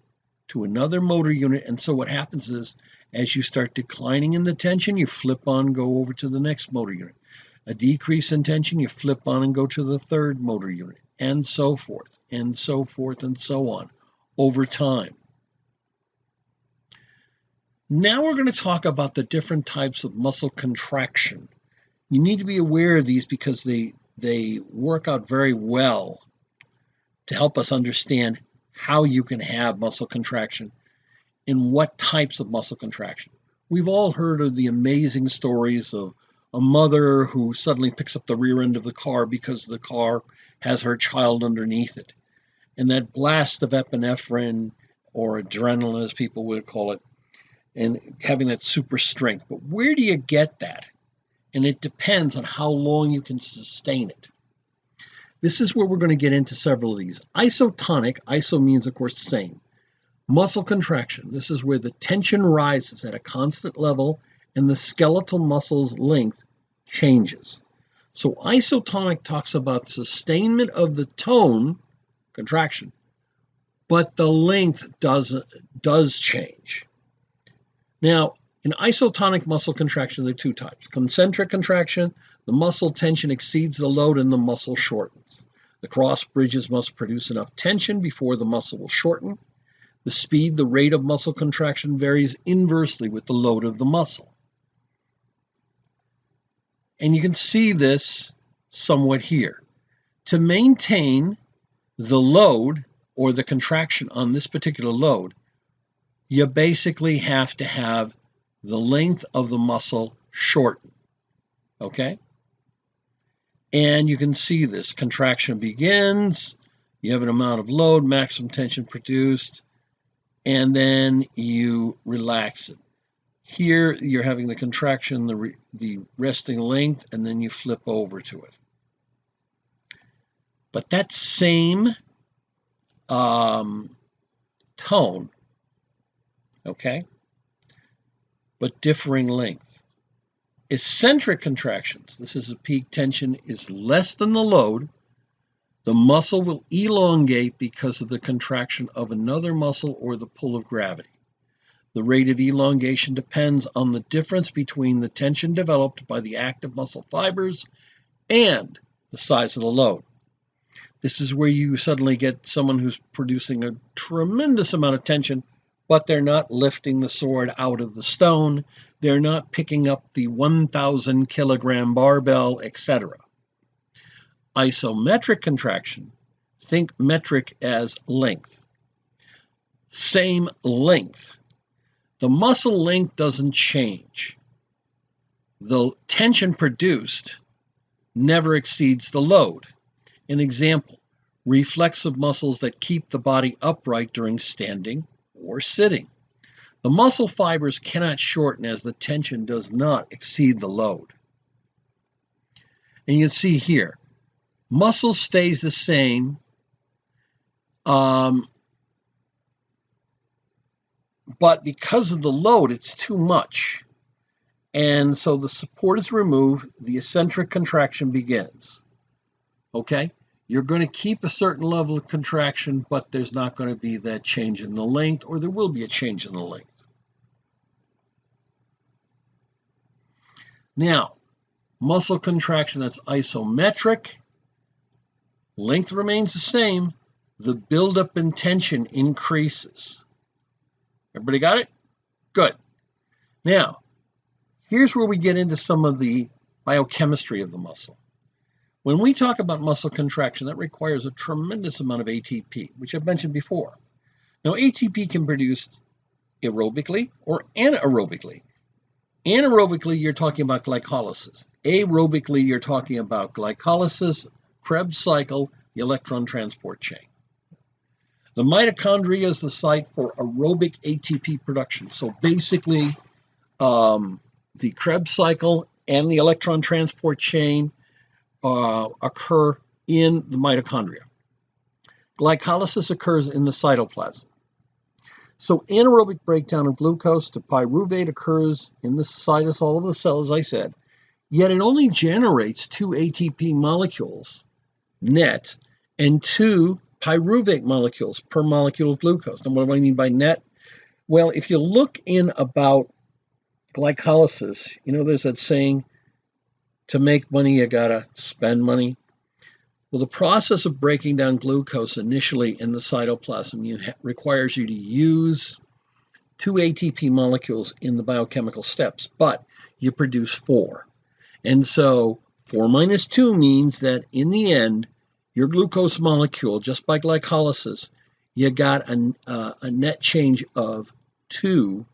to another motor unit. And so what happens is, as you start declining in the tension, you flip on and go over to the next motor unit. A decrease in tension, you flip on and go to the third motor unit, and so forth, and so forth, and so on, over time. Now we're going to talk about the different types of muscle contraction. You need to be aware of these because they work out very well to help us understand how you can have muscle contraction and what types of muscle contraction. We've all heard of the amazing stories of a mother who suddenly picks up the rear end of the car because the car has her child underneath it. and that blast of epinephrine or adrenaline, as people would call it, and having that super strength. But where do you get that? And it depends on how long you can sustain it. This is where we're going to get into several of these. Isotonic, iso means, of course, same. Muscle contraction, this is where the tension rises at a constant level and the skeletal muscle's length changes. So isotonic talks about sustainment of the tone, contraction, but the length does change. Now, in isotonic muscle contraction, there are two types. Concentric contraction, the muscle tension exceeds the load and the muscle shortens. The cross bridges must produce enough tension before the muscle will shorten. The speed, the rate of muscle contraction varies inversely with the load of the muscle. And you can see this somewhat here. To maintain the load or the contraction on this particular load, you basically have to have the length of the muscle shorten, okay? And you can see this contraction begins, you have an amount of load, maximum tension produced, and then you relax it. Here you're having the contraction, the resting length, and then you flip over to it. But that same tone, okay, but differing length. Eccentric contractions, this is a peak tension, is less than the load. The muscle will elongate because of the contraction of another muscle or the pull of gravity. The rate of elongation depends on the difference between the tension developed by the active muscle fibers and the size of the load. This is where you suddenly get someone who's producing a tremendous amount of tension, but they're not lifting the sword out of the stone. They're not picking up the 1,000 kilogram barbell, etc. Isometric contraction, think metric as length. Same length. The muscle length doesn't change. The tension produced never exceeds the load. An example, reflexive muscles that keep the body upright during standing or sitting. The muscle fibers cannot shorten as the tension does not exceed the load. And you can see here, muscle stays the same, but because of the load, it's too much. And so the support is removed, the eccentric contraction begins. Okay? You're going to keep a certain level of contraction, but there's not going to be that change in the length, or there will be a change in the length. Now, muscle contraction that's isometric, length remains the same, the buildup in tension increases. Everybody got it? Good. Now, here's where we get into some of the biochemistry of the muscle. When we talk about muscle contraction, that requires a tremendous amount of ATP, which I've mentioned before. Now, ATP can be produced aerobically or anaerobically. Anaerobically, you're talking about glycolysis. Aerobically, you're talking about glycolysis, Krebs cycle, the electron transport chain. The mitochondria is the site for aerobic ATP production. So basically, the Krebs cycle and the electron transport chain occur in the mitochondria. Glycolysis occurs in the cytoplasm. So anaerobic breakdown of glucose to pyruvate occurs in the cytosol of the cell, as I said, yet it only generates 2 ATP molecules net and 2 pyruvate molecules per molecule of glucose. And what do I mean by net? Well, if you look in about glycolysis, you know, there's that saying, to make money, you gotta spend money. Well, the process of breaking down glucose initially in the cytoplasm requires you to use 2 ATP molecules in the biochemical steps, but you produce 4. And so 4 minus 2 means that in the end, your glucose molecule, just by glycolysis, you got a net change of 2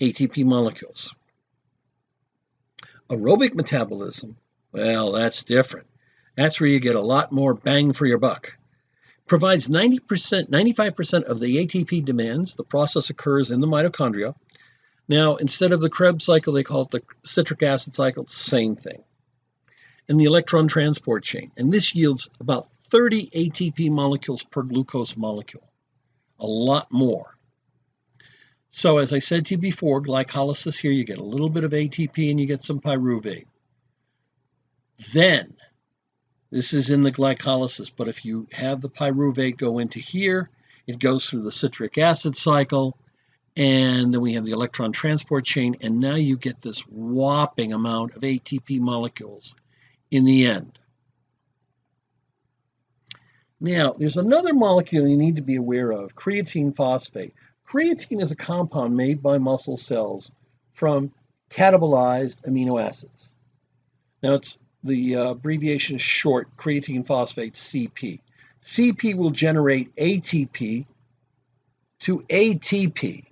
ATP molecules. Aerobic metabolism, well, that's different. That's where you get a lot more bang for your buck. provides 90%, 95% of the ATP demands. The process occurs in the mitochondria. Now, instead of the Krebs cycle, they call it the citric acid cycle. Same thing. And the electron transport chain. And this yields about 30 ATP molecules per glucose molecule. A lot more. So as I said to you before, glycolysis here, you get a little bit of ATP and you get some pyruvate. Then, this is in the glycolysis, but if you have the pyruvate go into here, it goes through the citric acid cycle, and then we have the electron transport chain, and now you get this whopping amount of ATP molecules in the end. Now, there's another molecule you need to be aware of, creatine phosphate. Creatine is a compound made by muscle cells from catabolized amino acids. Now, the abbreviation is short, creatine phosphate, CP. CP will generate ATP to ATP.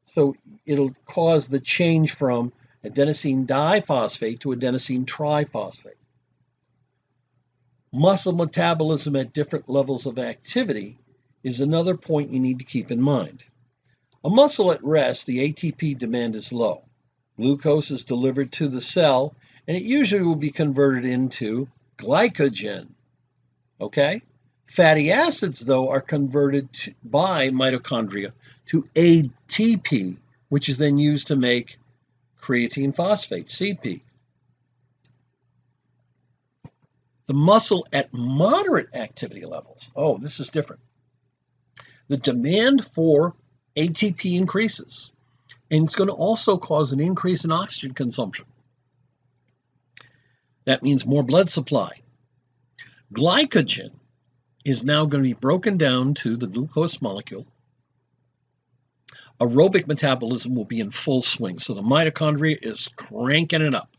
So it'll cause the change from adenosine diphosphate to adenosine triphosphate. Muscle metabolism at different levels of activity is another point you need to keep in mind. A muscle at rest, the ATP demand is low. Glucose is delivered to the cell, and it usually will be converted into glycogen. Okay? Fatty acids, though, are converted by mitochondria to ATP, which is then used to make creatine phosphate, CP. The muscle at moderate activity levels, oh, this is different. The demand for ATP increases, and it's going to also cause an increase in oxygen consumption. That means more blood supply. Glycogen is now going to be broken down to the glucose molecule. Aerobic metabolism will be in full swing, so the mitochondria is cranking it up.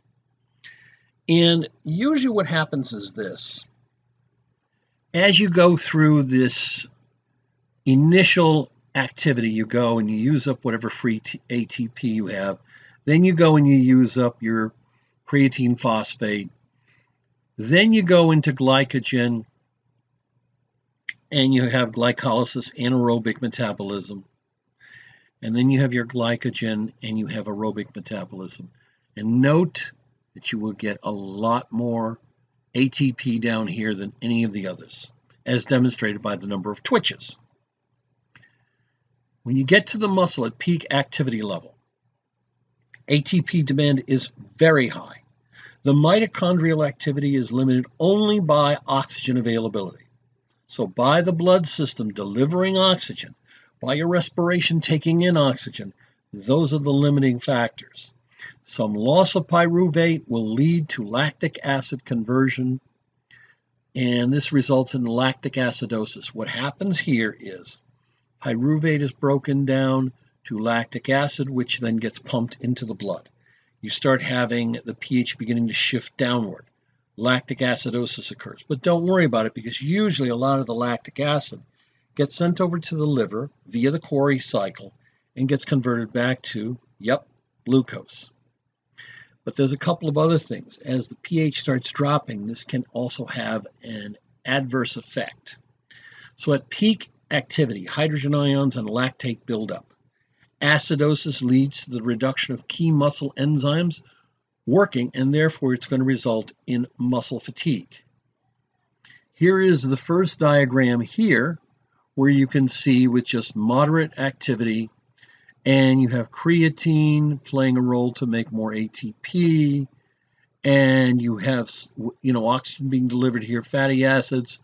And usually what happens is this. As you go through this initial activity, you go and you use up whatever free ATP you have. Then you go and you use up your creatine phosphate. Then you go into glycogen and you have glycolysis, anaerobic metabolism. And then you have your glycogen and you have aerobic metabolism. And note that you will get a lot more ATP down here than any of the others, as demonstrated by the number of twitches. When you get to the muscle at peak activity level, ATP demand is very high. The mitochondrial activity is limited only by oxygen availability. So by the blood system delivering oxygen, by your respiration taking in oxygen, those are the limiting factors. Some loss of pyruvate will lead to lactic acid conversion, and this results in lactic acidosis. What happens here is pyruvate is broken down to lactic acid, which then gets pumped into the blood. You start having the pH beginning to shift downward. Lactic acidosis occurs. But don't worry about it, because usually a lot of the lactic acid gets sent over to the liver via the Cori cycle and gets converted back to, glucose. But there's a couple of other things. As the pH starts dropping, this can also have an adverse effect. So at peak activity, hydrogen ions and lactate buildup. Acidosis leads to the reduction of key muscle enzymes working, and therefore it's going to result in muscle fatigue. Here is the first diagram here, where you can see with just moderate activity, and you have creatine playing a role to make more ATP, and you have oxygen being delivered here. Fatty acids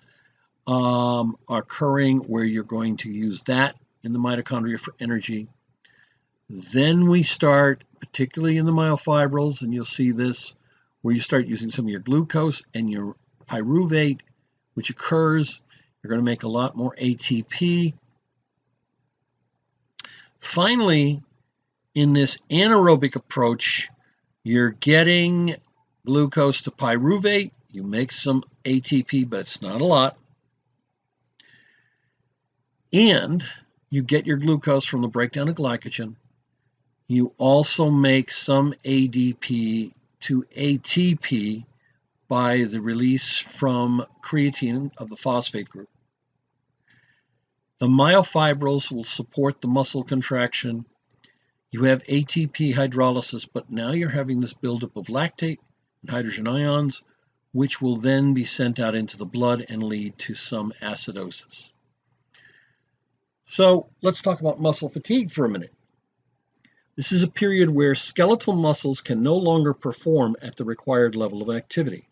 are occurring where you're going to use that in the mitochondria for energy. Then we start, particularly in the myofibrils, and you'll see this, where you start using some of your glucose and your pyruvate, which occurs. You're going to make a lot more ATP. Finally, in this anaerobic approach, you're getting glucose to pyruvate. You make some ATP, but it's not a lot. And you get your glucose from the breakdown of glycogen. You also make some ADP to ATP by the release from creatine of the phosphate group. The myofibrils will support the muscle contraction. You have ATP hydrolysis, but now you're having this buildup of lactate and hydrogen ions, which will then be sent out into the blood and lead to some acidosis. So let's talk about muscle fatigue for a minute. This is a period where skeletal muscles can no longer perform at the required level of activity.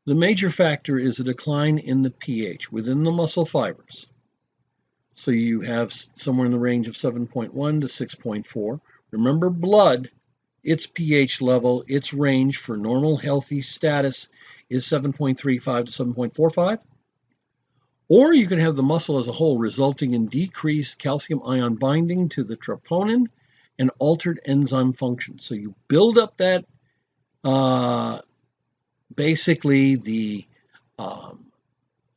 The major factor is a decline in the pH within the muscle fibers. So you have somewhere in the range of 7.1 to 6.4. Remember, blood, its pH level, its range for normal healthy status is 7.35 to 7.45. Or you can have the muscle as a whole, resulting in decreased calcium ion binding to the troponin and altered enzyme function. So you build up that, basically the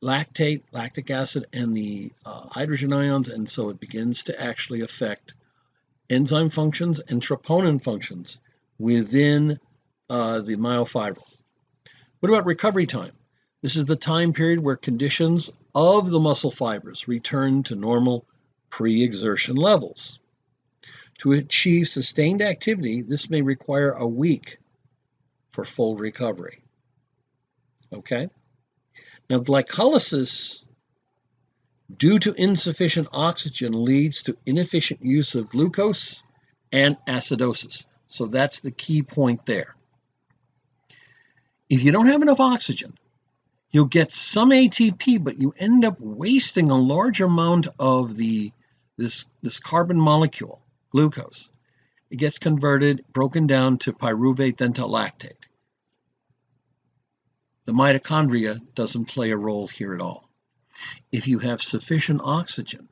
lactic acid, and the hydrogen ions, and so it begins to actually affect enzyme functions and troponin functions within the myofibril. What about recovery time? This is the time period where conditions of the muscle fibers return to normal pre-exertion levels. To achieve sustained activity, this may require a week for full recovery. Okay? Now, glycolysis due to insufficient oxygen leads to inefficient use of glucose and acidosis. So that's the key point there. If you don't have enough oxygen, you'll get some ATP, but you end up wasting a large amount of this carbon molecule, glucose. It gets converted, broken down to pyruvate, then to lactate. The mitochondria doesn't play a role here at all. If you have sufficient oxygen,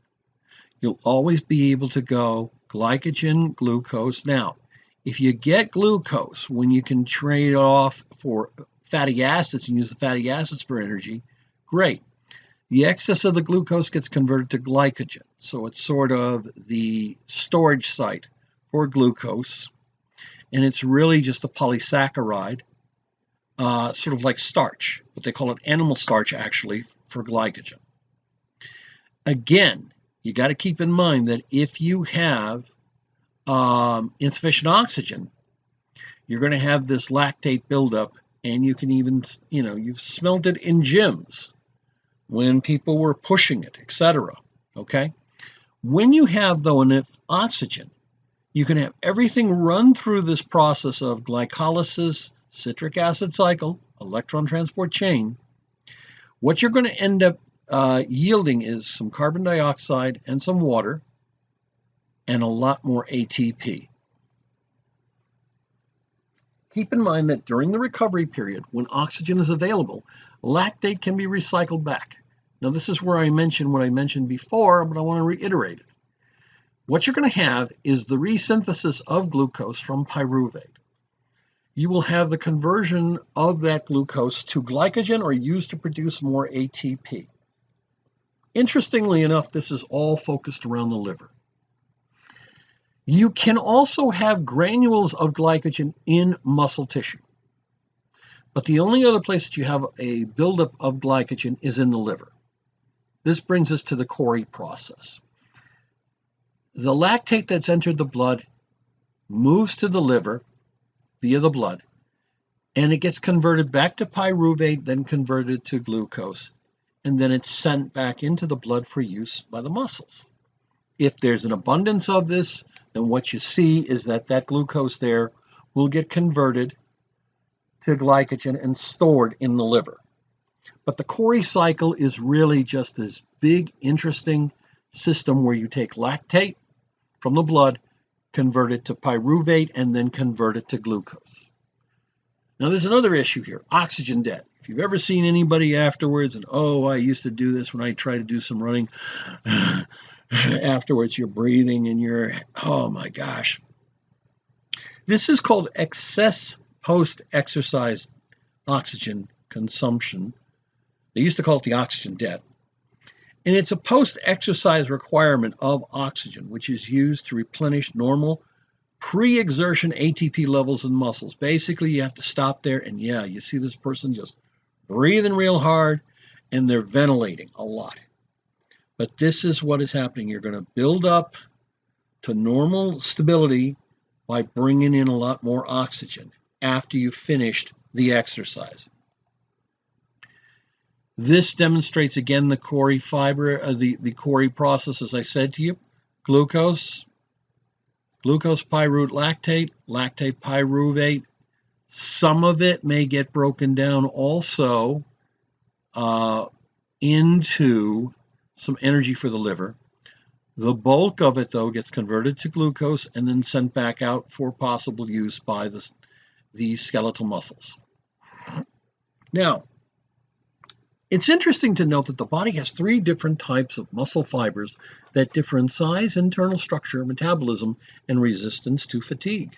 you'll always be able to go glycogen, glucose. Now, if you get glucose when you can trade off for fatty acids and use the fatty acids for energy, great. The excess of the glucose gets converted to glycogen. So it's sort of the storage site for glucose. And it's really just a polysaccharide, sort of like starch, but they call it animal starch actually for glycogen. Again, you got to keep in mind that if you have insufficient oxygen, you're going to have this lactate buildup, and you can even, you've smelled it in gyms when people were pushing it, etc. Okay? When you have, though, enough oxygen, you can have everything run through this process of glycolysis, citric acid cycle, electron transport chain. What you're going to end up yielding is some carbon dioxide and some water and a lot more ATP. Keep in mind that during the recovery period, when oxygen is available, lactate can be recycled back. Now, this is where I mentioned what I mentioned before, but I want to reiterate it. What you're going to have is the resynthesis of glucose from pyruvate. You will have the conversion of that glucose to glycogen or used to produce more ATP. Interestingly enough, this is all focused around the liver. You can also have granules of glycogen in muscle tissue. But the only other place that you have a buildup of glycogen is in the liver. This brings us to the Cori process. The lactate that's entered the blood moves to the liver via the blood, and it gets converted back to pyruvate, then converted to glucose, and then it's sent back into the blood for use by the muscles. If there's an abundance of this, then what you see is that glucose there will get converted to glycogen and stored in the liver. But the Cori cycle is really just this big, interesting system where you take lactate from the blood, convert it to pyruvate, and then convert it to glucose. Now, there's another issue here, oxygen debt. If you've ever seen anybody afterwards, and I used to do this when I tried to do some running, afterwards you're breathing and you're, oh my gosh. This is called excess post-exercise oxygen consumption. They used to call it the oxygen debt. And it's a post-exercise requirement of oxygen, which is used to replenish normal pre-exertion ATP levels in muscles. Basically, you have to stop there, and you see this person just breathing real hard, and they're ventilating a lot. But this is what is happening. You're going to build up to normal stability by bringing in a lot more oxygen after you've finished the exercise. This demonstrates again the Cori fiber, the Cori process, as I said to you. Glucose pyruvate lactate, lactate pyruvate. Some of it may get broken down also into some energy for the liver. The bulk of it, though, gets converted to glucose and then sent back out for possible use by the skeletal muscles. Now, it's interesting to note that the body has 3 different types of muscle fibers that differ in size, internal structure, metabolism, and resistance to fatigue.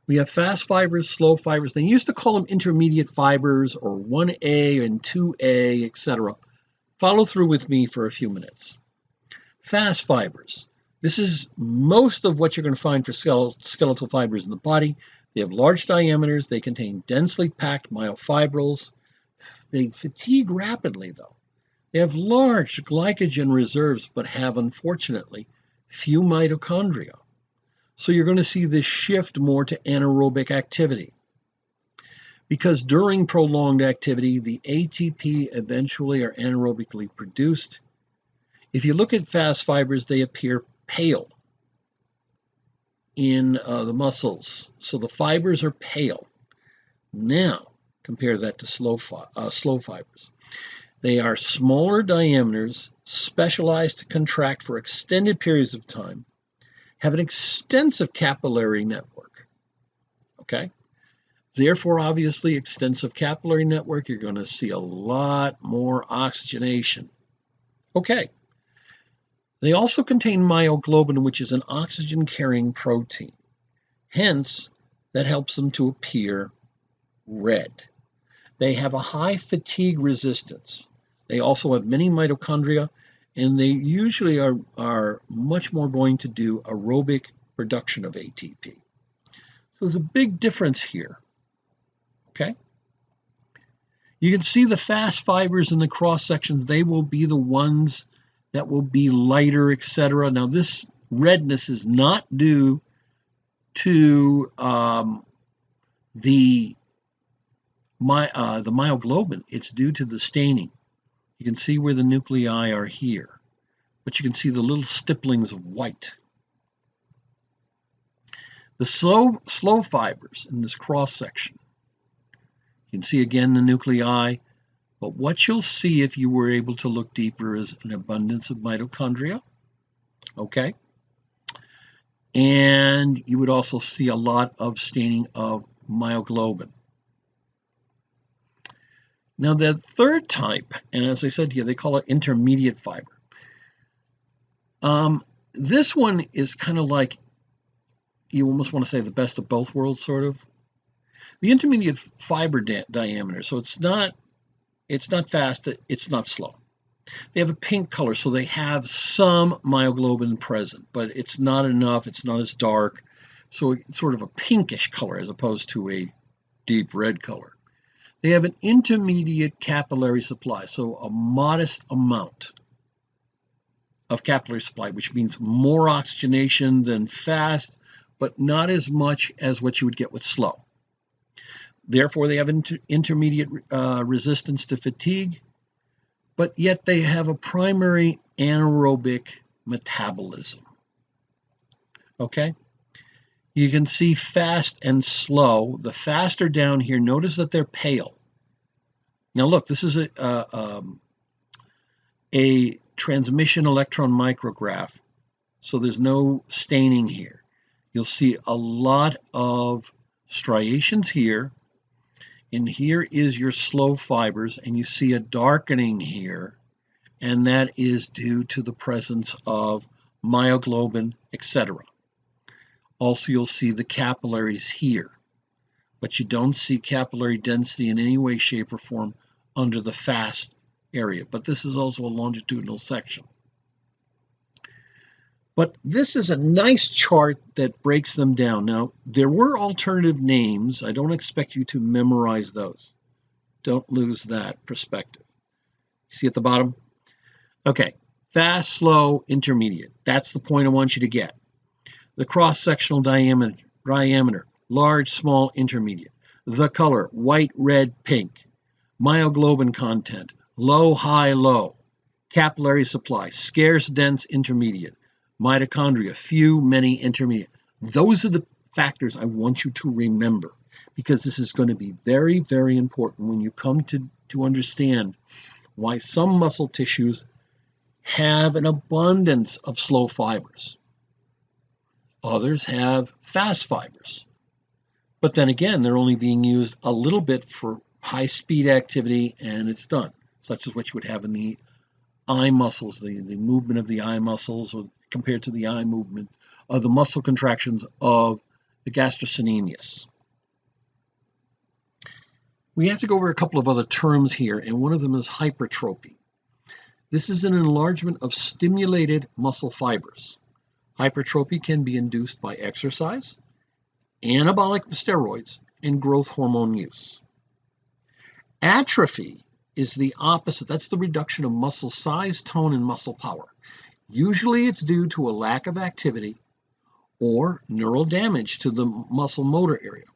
We have fast fibers, slow fibers. They used to call them intermediate fibers or 1A and 2A, etc. Follow through with me for a few minutes. Fast fibers. This is most of what you're going to find for skeletal fibers in the body. They have large diameters. They contain densely packed myofibrils. They fatigue rapidly, though. They have large glycogen reserves, but have, unfortunately, few mitochondria. So you're going to see this shift more to anaerobic activity. Because during prolonged activity, the ATP eventually are anaerobically produced. If you look at fast fibers, they appear pale in the muscles. So the fibers are pale. Now, compare that to slow fibers. They are smaller diameters, specialized to contract for extended periods of time, have an extensive capillary network. Okay? Therefore, obviously, extensive capillary network, you're going to see a lot more oxygenation. Okay. They also contain myoglobin, which is an oxygen-carrying protein. Hence, that helps them to appear red. They have a high fatigue resistance. They also have many mitochondria, and they usually are much more going to do aerobic production of ATP. So there's a big difference here. Okay? You can see the fast fibers in the cross sections. They will be the ones that will be lighter, etc. Now, this redness is not due to the myoglobin. It's due to the staining. You can see where the nuclei are here, but you can see the little stipplings of white. The slow fibers in this cross section, you can see again the nuclei, but what you'll see if you were able to look deeper is an abundance of mitochondria. Okay? And you would also see a lot of staining of myoglobin. Now, the third type, and as I said to you, they call it intermediate fiber. This one is kind of like, you almost want to say the best of both worlds, sort of. The intermediate fiber diameter, so it's not fast, it's not slow. They have a pink color, so they have some myoglobin present, but it's not enough, it's not as dark, so it's sort of a pinkish color as opposed to a deep red color. They have an intermediate capillary supply, so a modest amount of capillary supply, which means more oxygenation than fast, but not as much as what you would get with slow. Therefore, they have intermediate resistance to fatigue, but yet they have a primary anaerobic metabolism. Okay? You can see fast and slow. The fast are down here. Notice that they're pale. Now look, this is a transmission electron micrograph, so there's no staining here. You'll see a lot of striations here, and here is your slow fibers, and you see a darkening here, and that is due to the presence of myoglobin, etc. Also, you'll see the capillaries here, but you don't see capillary density in any way, shape, or form under the fast area. But this is also a longitudinal section. But this is a nice chart that breaks them down. Now, there were alternative names. I don't expect you to memorize those. Don't lose that perspective. See at the bottom? Okay, Fast, slow, intermediate. That's the point I want you to get. The cross-sectional diameter, large, small, intermediate. The color, white, red, pink. Myoglobin content, low, high, low. Capillary supply, scarce, dense, intermediate. Mitochondria, few, many, intermediate. Those are the factors I want you to remember, because this is going to be very, very important when you come to understand why some muscle tissues have an abundance of slow fibers. Others have fast fibers. But then again, they're only being used a little bit for high-speed activity, and it's done, such as what you would have in the eye muscles, the movement of the eye muscles, or compared to the eye movement of the muscle contractions of the gastrocnemius. We have to go over a couple of other terms here, and one of them is hypertrophy. This is an enlargement of stimulated muscle fibers. Hypertrophy can be induced by exercise, anabolic steroids, and growth hormone use. Atrophy is the opposite. That's the reduction of muscle size, tone, and muscle power. Usually it's due to a lack of activity or neural damage to the muscle motor area.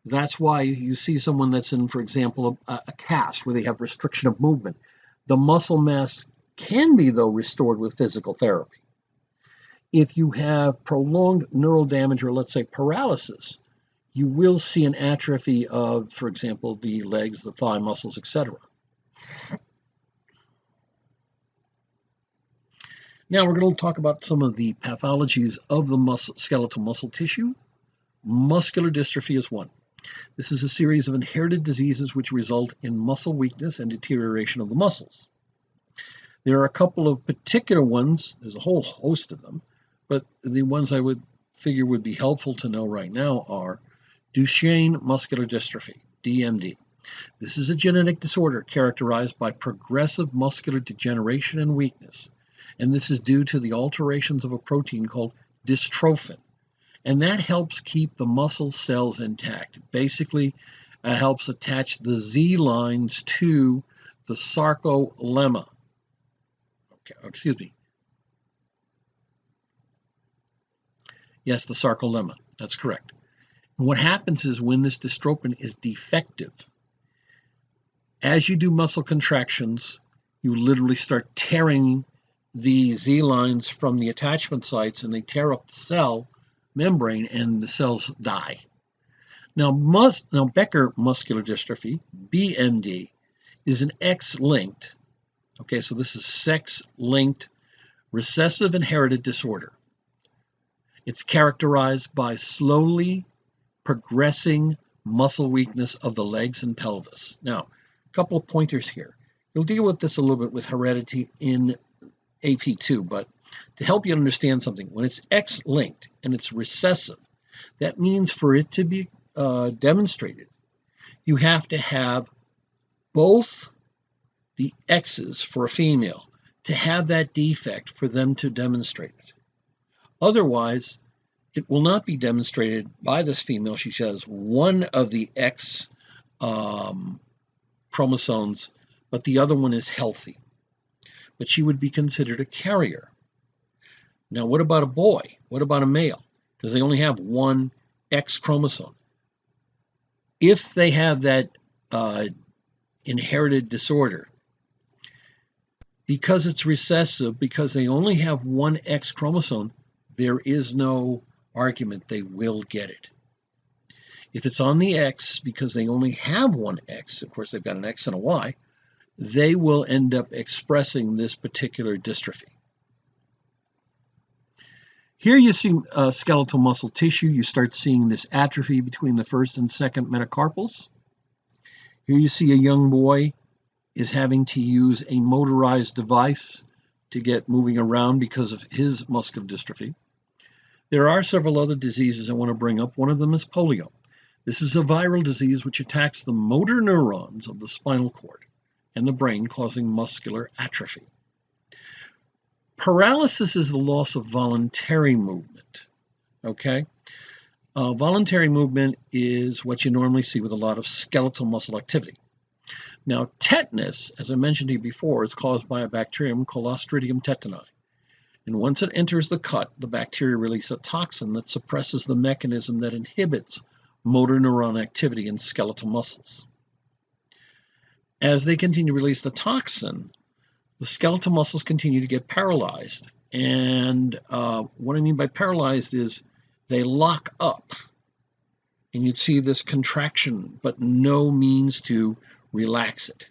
That's why you see someone that's in, for example, a cast where they have restriction of movement. The muscle mass can be, though, restored with physical therapy. If you have prolonged neural damage, or let's say paralysis, you will see an atrophy of, for example, the legs, the thigh muscles, etc. Now we're going to talk about some of the pathologies of the skeletal muscle tissue. Muscular dystrophy is one. This is a series of inherited diseases which result in muscle weakness and deterioration of the muscles. There are a couple of particular ones, there's a whole host of them, but the ones I would figure would be helpful to know right now are Duchenne muscular dystrophy, DMD. This is a genetic disorder characterized by progressive muscular degeneration and weakness, and this is due to the alterations of a protein called dystrophin. And that helps keep the muscle cells intact. It basically helps attach the Z lines to the sarcolemma. Yes, the sarcolemma. That's correct. And what happens is when this dystrophin is defective, as you do muscle contractions, you literally start tearing the Z lines from the attachment sites, and they tear up the cell membrane, and the cells die. Now Becker muscular dystrophy, BMD, is an X-linked, so this is sex-linked recessive inherited disorder. It's characterized by slowly progressing muscle weakness of the legs and pelvis. Now, a couple of pointers here. You'll deal with this a little bit with heredity in AP2, but to help you understand something, when it's X-linked and it's recessive, that means for it to be demonstrated, you have to have both the X's for a female to have that defect for them to demonstrate it. Otherwise, it will not be demonstrated by this female. She has one of the X chromosomes, but the other one is healthy. But she would be considered a carrier. Now, what about a boy? What about a male? Because they only have one X chromosome. If they have that inherited disorder, because it's recessive, because they only have one X chromosome, there is no argument they will get it. If it's on the X, because they only have one X, of course they've got an X and a Y, they will end up expressing this particular dystrophy. Here you see skeletal muscle tissue. You start seeing this atrophy between the first and second metacarpals. Here you see a young boy is having to use a motorized device to get moving around because of his muscular dystrophy. There are several other diseases I want to bring up. One of them is polio. This is a viral disease which attacks the motor neurons of the spinal cord and the brain, causing muscular atrophy. Paralysis is the loss of voluntary movement, Voluntary movement is what you normally see with a lot of skeletal muscle activity. Now, tetanus, as I mentioned to you before, is caused by a bacterium, Clostridium tetani. And once it enters the cut, the bacteria release a toxin that suppresses the mechanism that inhibits motor neuron activity in skeletal muscles. As they continue to release the toxin, the skeletal muscles continue to get paralyzed. And what I mean by paralyzed is they lock up. And you'd see this contraction, but no means to relax it.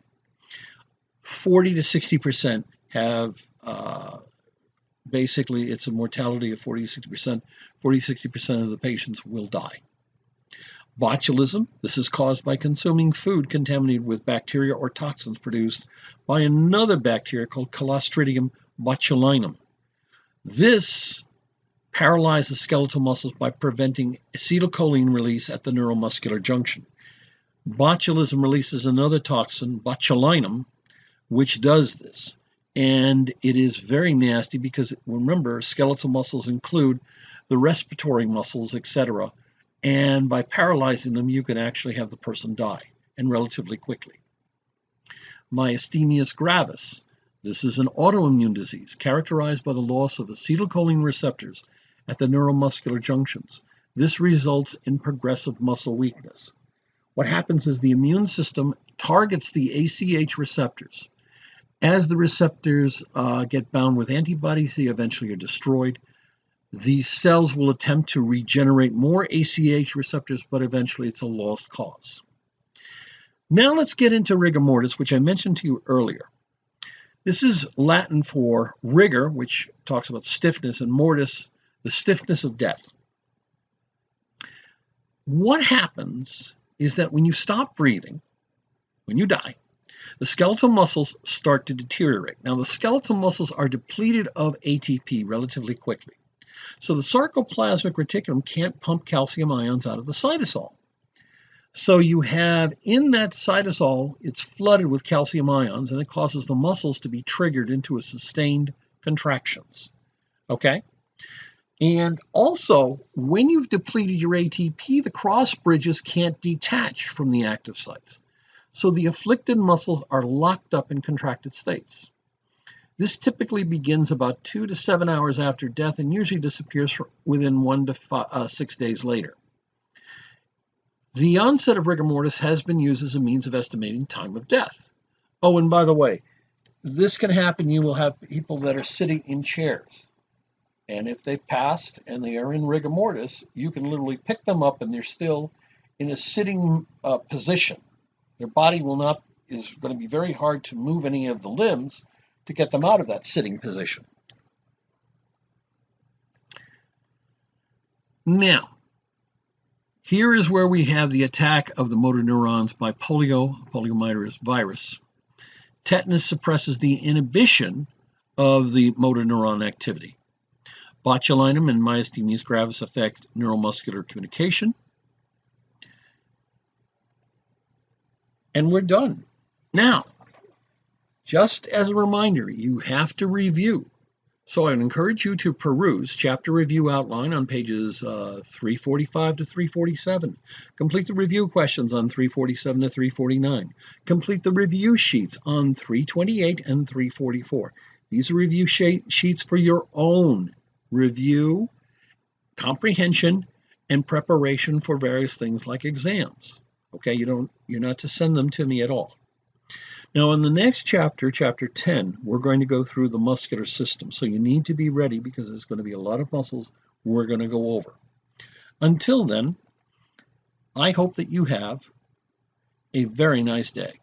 40 to 60% have, basically, it's a mortality of 40 to 60%. 40 to 60% of the patients will die. Botulism, this is caused by consuming food contaminated with bacteria or toxins produced by another bacteria called Clostridium botulinum. This paralyzes skeletal muscles by preventing acetylcholine release at the neuromuscular junction. Botulism releases another toxin, botulinum, which does this. And it is very nasty because, remember, skeletal muscles include the respiratory muscles, etc. And by paralyzing them, you can actually have the person die, and relatively quickly. Myasthenia gravis. This is an autoimmune disease characterized by the loss of acetylcholine receptors at the neuromuscular junctions. This results in progressive muscle weakness. What happens is the immune system targets the ACH receptors. As the receptors get bound with antibodies, they eventually are destroyed. These cells will attempt to regenerate more ACH receptors, but eventually it's a lost cause. Now let's get into rigor mortis, which I mentioned to you earlier. This is Latin for rigor, which talks about stiffness, and mortis, the stiffness of death. What happens is that when you stop breathing, when you die, the skeletal muscles start to deteriorate. Now, the skeletal muscles are depleted of ATP relatively quickly. So the sarcoplasmic reticulum can't pump calcium ions out of the cytosol. So you have in that cytosol, it's flooded with calcium ions, and it causes the muscles to be triggered into a sustained contractions. Okay? And also, when you've depleted your ATP, the cross bridges can't detach from the active sites. So the afflicted muscles are locked up in contracted states. This typically begins about 2 to 7 hours after death and usually disappears within 1 to 6 days later. The onset of rigor mortis has been used as a means of estimating time of death. Oh, and by the way, this can happen. You will have people that are sitting in chairs. And if they've passed and they are in rigor mortis, you can literally pick them up and they're still in a sitting position. Their body is going to be very hard to move any of the limbs to get them out of that sitting position. Now, here is where we have the attack of the motor neurons by poliomyelitis virus. Tetanus suppresses the inhibition of the motor neuron activity. Botulinum and myasthenia gravis affect neuromuscular communication. And we're done. Now, just as a reminder, you have to review. So I would encourage you to peruse chapter review outline on pages 345 to 347. Complete the review questions on 347 to 349. Complete the review sheets on 328 and 344. These are review sheets for your own review, comprehension, and preparation for various things like exams. Okay, you're not to send them to me at all. Now, in the next chapter, chapter 10, we're going to go through the muscular system. So you need to be ready because there's going to be a lot of muscles we're going to go over. Until then, I hope that you have a very nice day.